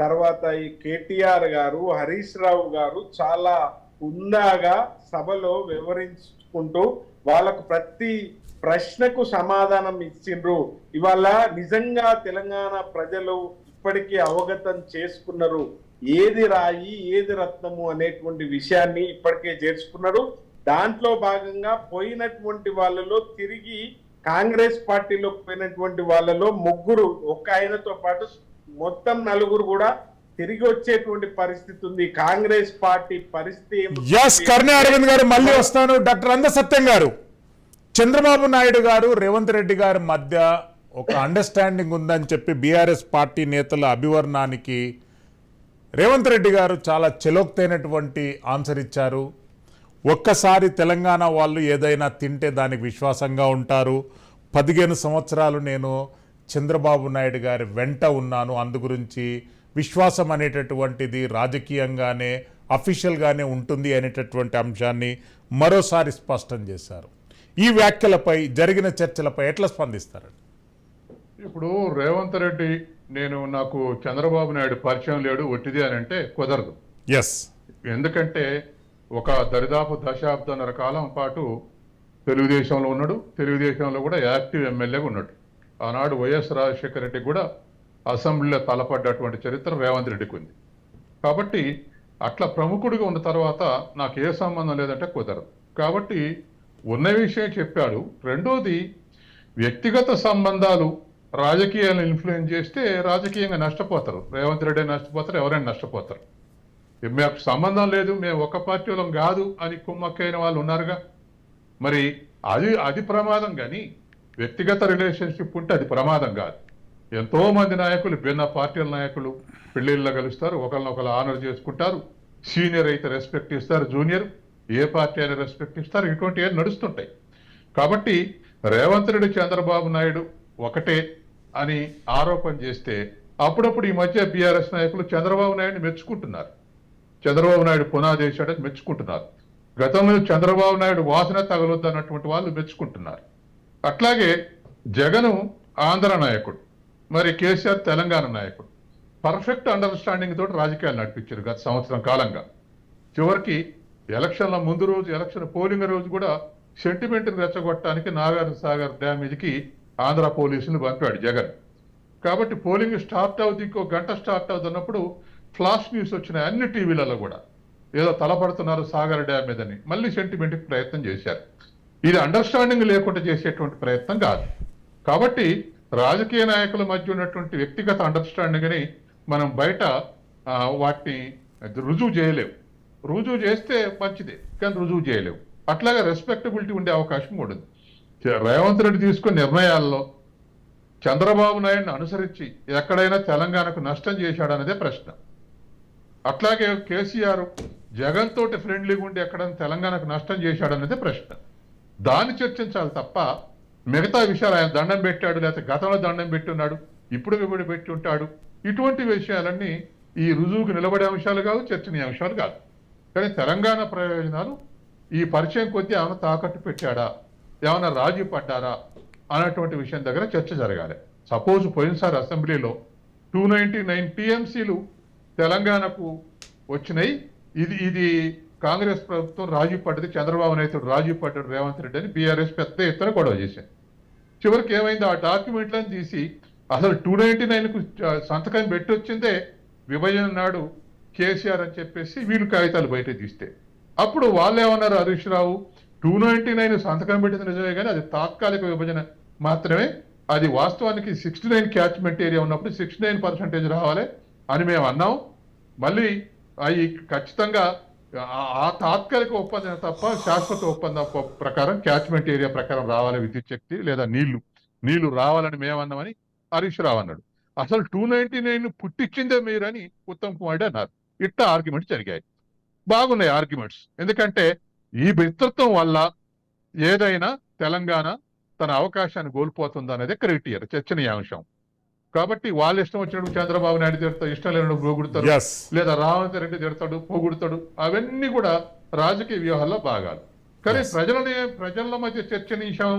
తర్వాత ఈ కేటీఆర్ గారు, హరీష్ రావు గారు చాలా హుందాగా సభలో వివరించుకుంటూ వాళ్ళకు ప్రతి ప్రశ్నకు సమాధానం ఇచ్చిండ్రు. ఇవాళ నిజంగా తెలంగాణ ప్రజలు ఇప్పటికీ అవగతం చేసుకున్నారు, ఏది రాయి ఏది రత్నము అనేటువంటి విషయాన్ని ఇప్పటికే చేర్చుకున్నారు. దాంట్లో భాగంగా పోయినటువంటి వాళ్ళలో తిరిగి కాంగ్రెస్ పార్టీలో పోయినటువంటి వాళ్ళలో 3, ఒక్క ఆయనతో పాటు మొత్తం 4 కూడా తిరిగి వచ్చేటువంటి పరిస్థితి ఉంది. కాంగ్రెస్ పార్టీ పరిస్థితి
కర్ణే అరవింద్ గారు మళ్ళీ వస్తాను. డాక్టర్ అంద సత్యం గారు, చంద్రబాబు నాయుడు గారు రేవంత్ రెడ్డి గారి మధ్య ఒక అండర్స్టాండింగ్ ఉందని చెప్పి బీఆర్ఎస్ పార్టీ నేతల అభివర్ణానికి రేవంత్ రెడ్డి గారు చాలా చెలోక్తైనటువంటి ఆన్సర్ ఇచ్చారు. ఒక్కసారి తెలంగాణ వాళ్ళు ఏదైనా తింటే దానికి విశ్వాసంగా ఉంటారు. 15 సంవత్సరాలు నేను చంద్రబాబు నాయుడు గారి వెంట ఉన్నాను, అందు గురించి విశ్వాసం అనేటటువంటిది రాజకీయంగానే అఫీషియల్గానే ఉంటుంది అనేటటువంటి అంశాన్ని మరోసారి స్పష్టం చేశారు. ఈ వ్యాఖ్యలపై జరిగిన చర్చలపై ఎట్లా స్పందిస్తారండి?
ఇప్పుడు రేవంత్ రెడ్డి నాకు చంద్రబాబు నాయుడు పరిచయం లేడు ఒట్టిది అని అంటే కుదరదు.
ఎస్,
ఎందుకంటే ఒక దరిదాపు దశాబ్దన్నర కాలం పాటు తెలుగుదేశంలో ఉన్నాడు. తెలుగుదేశంలో కూడా యాక్టివ్ ఎమ్మెల్యేగా ఉన్నాడు. ఆనాడు వైఎస్ రాజశేఖర రెడ్డి కూడా అసెంబ్లీలో తలపడ్డటువంటి చరిత్ర రేవంత్ రెడ్డికి ఉంది. కాబట్టి అట్లా ప్రముఖుడిగా ఉన్న తర్వాత నాకు ఏ సంబంధం లేదంటే కుదరదు. కాబట్టి ఉన్న విషయం చెప్పాడు. రెండోది, వ్యక్తిగత సంబంధాలు రాజకీయాలను ఇన్ఫ్లుయెన్స్ చేస్తే రాజకీయంగా నష్టపోతారు. రేవంత్ రెడ్డి నష్టపోతారు, ఎవరైనా నష్టపోతారు. మాకు సంబంధం లేదు, మేము ఒక పార్టీలో కాదు అని కుమ్మక్కైన వాళ్ళు ఉన్నారుగా. మరి అది ప్రమాదం, కానీ వ్యక్తిగత రిలేషన్షిప్ ఉంటే అది ప్రమాదం కాదు. ఎంతో మంది నాయకులు, భిన్న పార్టీల నాయకులు పెళ్లిళ్ళలో కలుస్తారు, ఒకరినొకరు ఆనర్ చేసుకుంటారు, సీనియర్ అయితే రెస్పెక్ట్ ఇస్తారు, జూనియర్ ఏ పార్టీ అయినా రెస్పెక్ట్ ఇస్తారు, ఇటువంటి నడుస్తుంటాయి. కాబట్టి రేవంత్ రెడ్డి చంద్రబాబు నాయుడు ఒకటే అని ఆరోపణ చేస్తే అప్పుడప్పుడు ఈ మధ్య బీఆర్ఎస్ నాయకులు చంద్రబాబు నాయుడిని మెచ్చుకుంటున్నారు. చంద్రబాబు నాయుడు పునాది వేశాడని మెచ్చుకుంటున్నారు. గతంలో చంద్రబాబు నాయుడు వాసన తగలొద్దన్నటువంటి వాళ్ళు మెచ్చుకుంటున్నారు. అట్లాగే జగను ఆంధ్ర నాయకుడు, మరి కేసీఆర్ తెలంగాణ నాయకుడు. పర్ఫెక్ట్ అండర్స్టాండింగ్ తోటి రాజకీయాలు నడిపించారు గత సంవత్సరం కాలంగా. చివరికి ఎలక్షన్ల ముందు రోజు, ఎలక్షన్ పోలింగ్ రోజు కూడా సెంటిమెంట్ని రెచ్చగొట్టడానికి నాగార్జున సాగర్ డ్యామేజ్కి ఆంధ్ర పోలీసులు పంపాడు జగన్. కాబట్టి పోలింగ్ స్టార్ట్ అవుతుంది, ఇంకో గంట స్టార్ట్ అవుతున్నప్పుడు ఫ్లాష్ న్యూస్ వచ్చినాయి అన్ని టీవీలలో కూడా, ఏదో తలపడుతున్నారు సాగర్ డ్యామ్ మీదని. మళ్ళీ సెంటిమెంట్కి ప్రయత్నం చేశారు. ఇది అండర్స్టాండింగ్ లేకుండా చేసేటువంటి ప్రయత్నం కాదు. కాబట్టి రాజకీయ నాయకుల మధ్య ఉన్నటువంటి వ్యక్తిగత అండర్స్టాండింగ్ని మనం బయట వాటిని రుజువు చేయలేవు. రుజువు చేస్తే మంచిదే, కానీ రుజువు చేయలేవు. అట్లాగే రెస్పెక్టబిలిటీ ఉండే అవకాశం కూడా ఉంది. రేవంత్ రెడ్డి తీసుకున్న నిర్ణయాల్లో చంద్రబాబు నాయుడిని అనుసరించి ఎక్కడైనా తెలంగాణకు నష్టం చేశాడనేదే ప్రశ్న. అట్లాగే కేసీఆర్ జగన్ తోటి ఫ్రెండ్లీగా ఉండి ఎక్కడైనా తెలంగాణకు నష్టం చేశాడనేదే ప్రశ్న. దాన్ని చర్చించాలి తప్ప మిగతా విషయాలు, ఆయన దండం పెట్టాడు, లేకపోతే గతంలో దండం పెట్టి ఉన్నాడు, ఇప్పుడు పెట్టి ఉంటాడు, ఇటువంటి విషయాలన్నీ ఈ రుజువుకు నిలబడే అంశాలు కాదు, చర్చనీయ అంశాలు కాదు. కానీ తెలంగాణ ప్రయోజనాలు ఈ పరిచయం కొద్దీ ఏమైనా తాకట్టు పెట్టాడా, ఏమైనా రాజీ పడ్డారా అన్నటువంటి విషయం దగ్గర చర్చ జరగాలి. సపోజ్ పోయినసారి అసెంబ్లీలో 299 టీఎంసీలు తెలంగాణకు వచ్చినాయి. ఇది కాంగ్రెస్ ప్రభుత్వం రాజీ పడ్డది, చంద్రబాబు నాయుడు రాజీ పడ్డాడు రేవంత్ రెడ్డి అని బీఆర్ఎస్ పెద్ద ఎత్తున గొడవ చేశారు. చివరికి ఏమైంది, ఆ డాక్యుమెంట్లను తీసి అసలు 299కు సంతకం పెట్టి వచ్చిందే విభజన నాడు కేసీఆర్ అని చెప్పేసి వీళ్ళు కాగితాలు బయట తీస్తే అప్పుడు వాళ్ళు ఏమన్నారు, హరీష్ రావు 299 సంతకం పెట్టింది నిజమే, కానీ అది తాత్కాలిక విభజన మాత్రమే, అది వాస్తవానికి 69 క్యాచ్మెంట్ ఏరియా ఉన్నప్పుడు 69% రావాలి అని మేము అన్నాం. మళ్ళీ అవి ఖచ్చితంగా ఆ తాత్కాలిక ఒప్పందం తప్ప శాశ్వత ఒప్పందం ప్రకారం క్యాచ్మెంట్ ఏరియా ప్రకారం రావాలి విద్యుత్ శక్తి లేదా నీళ్లు రావాలని మేమన్నామని హరీష్ రావు అన్నాడు. అసలు 299 పుట్టించిందే మీరని ఉత్తమ్ కుమార్ రెడ్డి అన్నారు. ఇట్లా ఆర్గ్యుమెంట్స్ జరిగాయి. బాగున్నాయి ఆర్గ్యుమెంట్స్, ఎందుకంటే ఈ మిత్రత్వం వల్ల ఏదైనా తెలంగాణ తన అవకాశాన్ని కోల్పోతుందా అనేది క్రైటీరియా, చర్చనీయాంశం. కాబట్టి వాళ్ళు ఇష్టం వచ్చినప్పుడు చంద్రబాబు నాయుడు తిడతాడు, ఇష్టం లేనప్పుడు పోగొడతాడు, లేదా రేవంత్ రెడ్డి తిడతాడు, పోగొడతాడు. అవన్నీ కూడా రాజకీయ వ్యూహాల్లో భాగాలు. కానీ ప్రజల మధ్య చర్చనీయాంశం,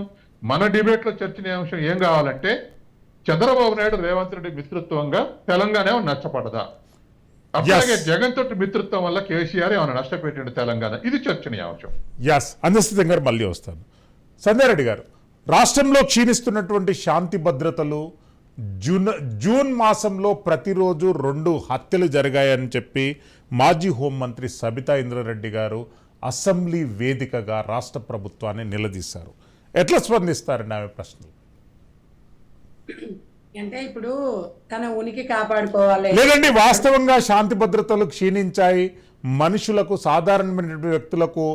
మన డిబేట్ లో చర్చనీయాంశం ఏం కావాలంటే చంద్రబాబు నాయుడు రేవంత్ రెడ్డి మిత్రత్వంగా తెలంగాణ ఏమైనా నష్టపడదా, అట్లాగే జగన్ తోటి మిత్రత్వం వల్ల కేసీఆర్ ఏమైనా నష్టపెట్టిండు తెలంగాణ, ఇది చర్చనీయాంశం.
అందస్థితం గారు మళ్ళీ వస్తాను. సంజయ్ రెడ్డి గారు, రాష్ట్రంలో క్షీణిస్తున్నటువంటి శాంతి భద్రతలు, జూన్ మాసంలో ప్రతిరోజు 2 హత్యలు జరిగాయని చెప్పి మాజీ హోంమంత్రి సబితా ఇంద్రారెడ్డి గారు అసెంబ్లీ వేదికగా రాష్ట్ర ప్రభుత్వాన్ని నిలదీశారు. ఎట్లా స్పందిస్తారండి ఆమె ప్రశ్నలు?
అంటే ఇప్పుడు తన ఉనికి కాపాడుకోవాలి.
లేదండి, వాస్తవంగా శాంతి భద్రతలు క్షీణించాయి, మనుషులకు, సాధారణమైన వ్యక్తులకు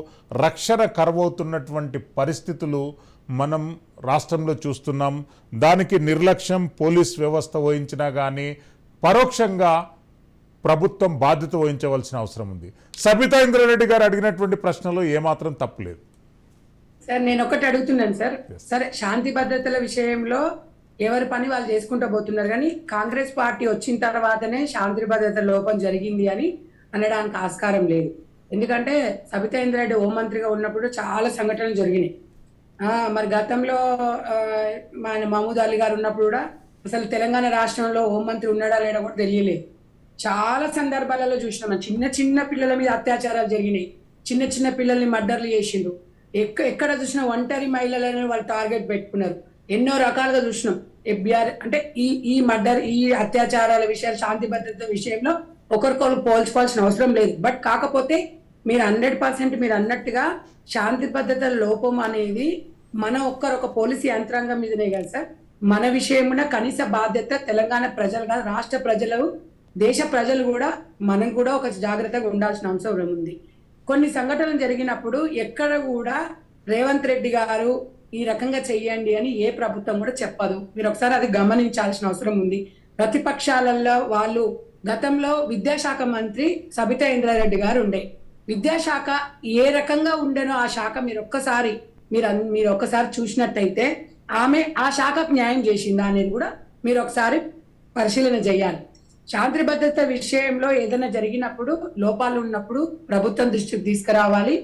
రక్షణ కరువవుతున్నటువంటి పరిస్థితులు మనం రాష్ట్రంలో చూస్తున్నాం. దానికి నిర్లక్ష్యం పోలీస్ వ్యవస్థ వహించినా కానీ పరోక్షంగా ప్రభుత్వం బాధ్యత వహించవలసిన అవసరం ఉంది. సబితా ఇంద్రారెడ్డి గారు అడిగినటువంటి ప్రశ్నలో ఏమాత్రం తప్పులేదు.
సార్ నేను ఒకటి అడుగుతున్నాను సార్. సరే, శాంతి భద్రతల విషయంలో ఎవరి పని వాళ్ళు చేసుకుంటూ పోతున్నారు, కానీ కాంగ్రెస్ పార్టీ వచ్చిన తర్వాతనే శాంతి భద్రత లోపం జరిగింది అని అనడానికి ఆస్కారం లేదు. ఎందుకంటే సబితా ఇంద్రారెడ్డి హోంమంత్రిగా ఉన్నప్పుడు చాలా సంఘటనలు జరిగినాయి. మరి గతంలో మన మహమూద్ అలీ గారు ఉన్నప్పుడు కూడా అసలు తెలంగాణ రాష్ట్రంలో హోంమంత్రి ఉన్నాడా లేడా కూడా తెలియలేదు. చాలా సందర్భాలలో చూసినాం, చిన్న పిల్లల మీద అత్యాచారాలు జరిగినాయి, చిన్న పిల్లల్ని మర్డర్లు చేసిండ్రు. ఎక్కడ చూసినా ఒంటరి మహిళలను వాళ్ళు టార్గెట్ పెట్టుకున్నారు. ఎన్నో రకాలుగా చూసినాం. ఎఫ్బిఆర్ అంటే ఈ మర్డర్, ఈ అత్యాచారాల విషయాలు, శాంతి భద్రత విషయంలో ఒకరికొకరు పోల్చుకోవాల్సిన అవసరం లేదు. బట్ కాకపోతే మీరు 100% మీరు అన్నట్టుగా శాంతి భద్రతల లోపం అనేది మన ఒక్క పోలీసు యంత్రాంగం మీదనే కాదు సార్, మన విషయమున కనీస బాధ్యత తెలంగాణ ప్రజలు కాదు, రాష్ట్ర ప్రజలు, దేశ ప్రజలు కూడా, మనం కూడా ఒక జాగ్రత్తగా ఉండాల్సిన అవసరం ఉంది. కొన్ని సంఘటనలు జరిగినప్పుడు ఎక్కడ కూడా రేవంత్ రెడ్డి గారు ఈ రకంగా చెయ్యండి అని ఏ ప్రభుత్వం కూడా చెప్పదు. మీరు ఒకసారి అది గమనించాల్సిన అవసరం ఉంది. ప్రతిపక్షాలలో వాళ్ళు గతంలో విద్యాశాఖ మంత్రి సబితా ఇంద్రారెడ్డి గారు ఉండే, విద్యాశాఖ ఏ రకంగా ఉండేనో ఆ శాఖ మీరు ఒక్కసారి చూసినట్టయితే ఆమె ఆ శాఖకు న్యాయం చేసిందా అనేది కూడా మీరు ఒకసారి పరిశీలన చేయాలి. శాంతి భద్రత విషయంలో ఏదైనా జరిగినప్పుడు లోపాలు ఉన్నప్పుడు ప్రభుత్వం దృష్టికి తీసుకురావాలి.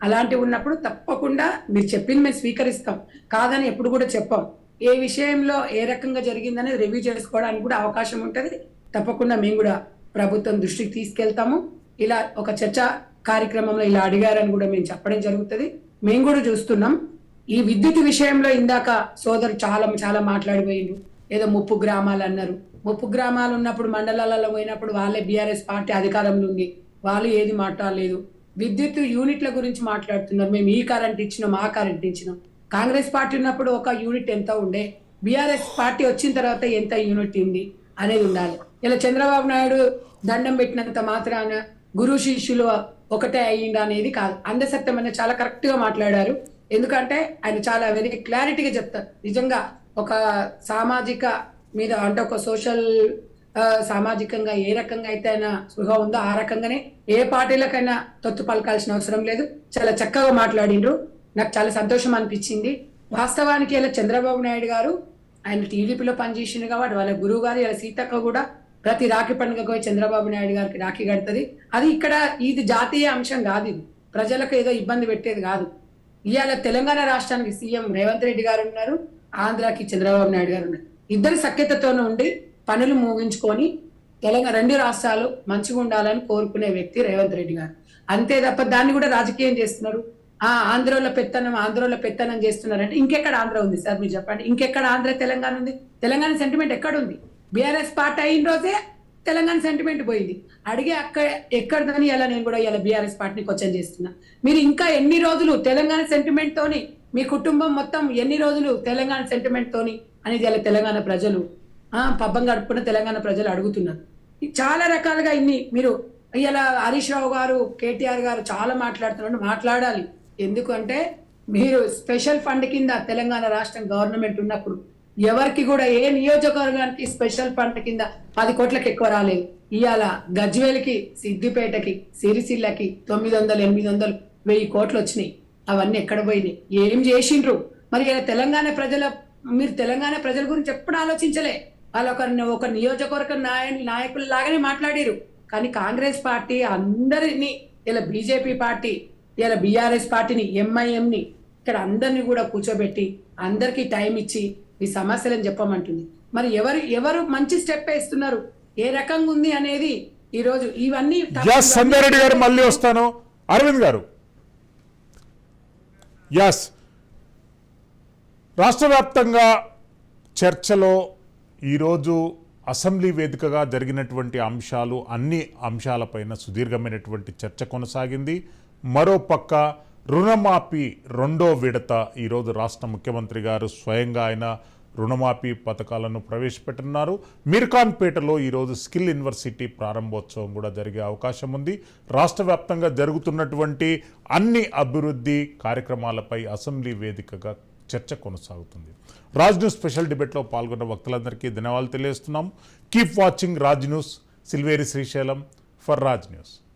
అలాంటివి ఉన్నప్పుడు తప్పకుండా మీరు చెప్పింది మేము స్వీకరిస్తాం, కాదని ఎప్పుడు కూడా చెప్పాం. ఏ విషయంలో ఏ రకంగా జరిగిందనేది రివ్యూ చేసుకోవడానికి కూడా అవకాశం ఉంటుంది. తప్పకుండా మేము కూడా ప్రభుత్వం దృష్టికి తీసుకెళ్తాము. ఇలా ఒక చర్చ కార్యక్రమంలో ఇలా అడిగారని కూడా మేము చెప్పడం జరుగుతుంది. మేము కూడా చూస్తున్నాం. ఈ విద్యుత్ విషయంలో ఇందాక సోదరు చాలా మాట్లాడిపోయిండు. ఏదో 30 గ్రామాలు అన్నారు. 30 గ్రామాలు ఉన్నప్పుడు మండలాలలో పోయినప్పుడు వాళ్ళే బీఆర్ఎస్ పార్టీ అధికారంలో ఉంది, వాళ్ళు ఏది మాట్లాడలేదు. విద్యుత్ యూనిట్ల గురించి మాట్లాడుతున్నారు. మేము ఈ కరెంట్ ఇచ్చినాం, ఆ కరెంట్ ఇచ్చినాం. కాంగ్రెస్ పార్టీ ఉన్నప్పుడు ఒక యూనిట్ ఎంత ఉండే, బీఆర్ఎస్ పార్టీ వచ్చిన తర్వాత ఎంత యూనిట్ ఉంది అనేది ఉండాలి. ఇలా చంద్రబాబు నాయుడు దండం పెట్టినంత మాత్రాన గురు శిష్యులు ఒకటే అయ్యిందా అనేది కాదు. అందసత్యం అనేది చాలా కరెక్ట్ గా మాట్లాడారు. ఎందుకంటే ఆయన చాలా వెరీ క్లారిటీగా చెప్తారు. నిజంగా ఒక సామాజిక మీద అంటే ఒక సోషల్ సామాజికంగా ఏ రకంగా అయితే ఆయన స్పృహ ఉందో ఆ రకంగానే ఏ పార్టీలకైనా తొత్తు పలకాల్సిన అవసరం లేదు. చాలా చక్కగా మాట్లాడిండ్రు. నాకు చాలా సంతోషం అనిపించింది. వాస్తవానికి ఇలా చంద్రబాబు నాయుడు గారు ఆయన టీడీపీలో పనిచేసిండు కాబట్టి వాళ్ళ గురువు గారు ఇలా సీతక్క కూడా ప్రతి రాఖీ పండుగకు పోయి చంద్రబాబు నాయుడు గారికి రాఖీ కడుతుంది. అది ఇక్కడ ఇది జాతీయ అంశం కాదు, ఇది ప్రజలకు ఏదో ఇబ్బంది పెట్టేది కాదు. ఇవాళ తెలంగాణ రాష్ట్రానికి సీఎం రేవంత్ రెడ్డి గారు ఉన్నారు, ఆంధ్రాకి చంద్రబాబు నాయుడు గారు ఉన్నారు. ఇద్దరు సఖ్యతతోనే ఉండి పనులు ముగించుకొని తెలంగాణ 2 రాష్ట్రాలు మంచిగా ఉండాలని కోరుకునే వ్యక్తి రేవంత్ రెడ్డి గారు. అంతే తప్ప దాన్ని కూడా రాజకీయం చేస్తున్నారు. ఆంధ్రలో పెత్తనం చేస్తున్నారంటే ఇంకెక్కడ ఆంధ్ర ఉంది సార్? మీరు చెప్పండి, ఇంకెక్కడ ఆంధ్ర తెలంగాణ ఉంది? తెలంగాణ సెంటిమెంట్ ఎక్కడ ఉంది? బీఆర్ఎస్ పార్టీ అయిన రోజే తెలంగాణ సెంటిమెంట్ పోయింది. అడిగే ఎక్కడదని ఇలా నేను కూడా ఇలా బీఆర్ఎస్ పార్టీని క్వశ్చన్ చేస్తున్నా. మీరు ఇంకా ఎన్ని రోజులు తెలంగాణ సెంటిమెంట్ తోని, మీ కుటుంబం మొత్తం ఎన్ని రోజులు తెలంగాణ సెంటిమెంట్ తోని అనేది ఇలా తెలంగాణ ప్రజలు పబ్బం గడుపుకున్న తెలంగాణ ప్రజలు అడుగుతున్నారు. చాలా రకాలుగా ఇన్ని మీరు ఇలా హరీష్ రావు గారు, కేటీఆర్ గారు చాలా మాట్లాడుతున్నారు. మాట్లాడాలి. ఎందుకంటే మీరు స్పెషల్ ఫండ్ కింద తెలంగాణ రాష్ట్రం గవర్నమెంట్ ఉన్నప్పుడు ఎవరికి కూడా ఏ నియోజకవర్గానికి స్పెషల్ ఫండ్ కింద 10 కోట్లకు ఎక్కువ రాలేదు. ఇవాళ గజ్వేల్కి, సిద్దిపేటకి, సిరిసిల్లకి 900, 800, 1000 కోట్లు వచ్చినాయి. అవన్నీ ఎక్కడ పోయినాయి? ఏం చేసిండ్రు? మరి ఇలా మీరు తెలంగాణ ప్రజల గురించి ఎప్పుడు ఆలోచించలే. వాళ్ళు ఒక నియోజకవర్గ నాయకుల లాగానే మాట్లాడారు. కానీ కాంగ్రెస్ పార్టీ అందరినీ, ఇలా బీజేపీ పార్టీ, ఇలా బీఆర్ఎస్ పార్టీని, ఎంఐఎంని ఇక్కడ అందరినీ కూడా కూర్చోబెట్టి అందరికీ టైం ఇచ్చి ఈ సమస్యలను చెప్పమంటుంది. మరి ఎవరు మంచి స్టెప్ వేస్తున్నారు, ఏ రకంగా ఉంది అనేది ఈ రోజు ఇవన్నీ.
సంధ్యారెడ్డి గారు మళ్ళీ వస్తాను. అరవింద్ గారు, రాష్ట్ర వ్యాప్తంగా చర్చలో ఈరోజు అసెంబ్లీ వేదికగా జరిగినటువంటి అంశాలు, అన్ని అంశాలపైన సుదీర్ఘమైనటువంటి చర్చ కొనసాగింది. మరోపక్క రుణమాఫీ 2వ విడత ఈరోజు రాష్ట్ర ముఖ్యమంత్రి గారు స్వయంగా ఆయన రుణమాఫీ పథకాలను ప్రవేశపెట్టున్నారు. మీర్ఖాన్పేటలో ఈరోజు స్కిల్ యూనివర్సిటీ ప్రారంభోత్సవం కూడా జరిగే అవకాశం ఉంది. రాష్ట్ర వ్యాప్తంగా జరుగుతున్నటువంటి అన్ని అభివృద్ధి కార్యక్రమాలపై అసెంబ్లీ వేదికగా చర్చ కొనసాగుతుంది. రాజ్ న్యూస్ స్పెషల్ డిబేట్లో పాల్గొన్న వక్తలందరికీ ధన్యవాదాలు తెలియజేస్తున్నాం. Keep watching Raj news. Silveri Srisailam for Raj news.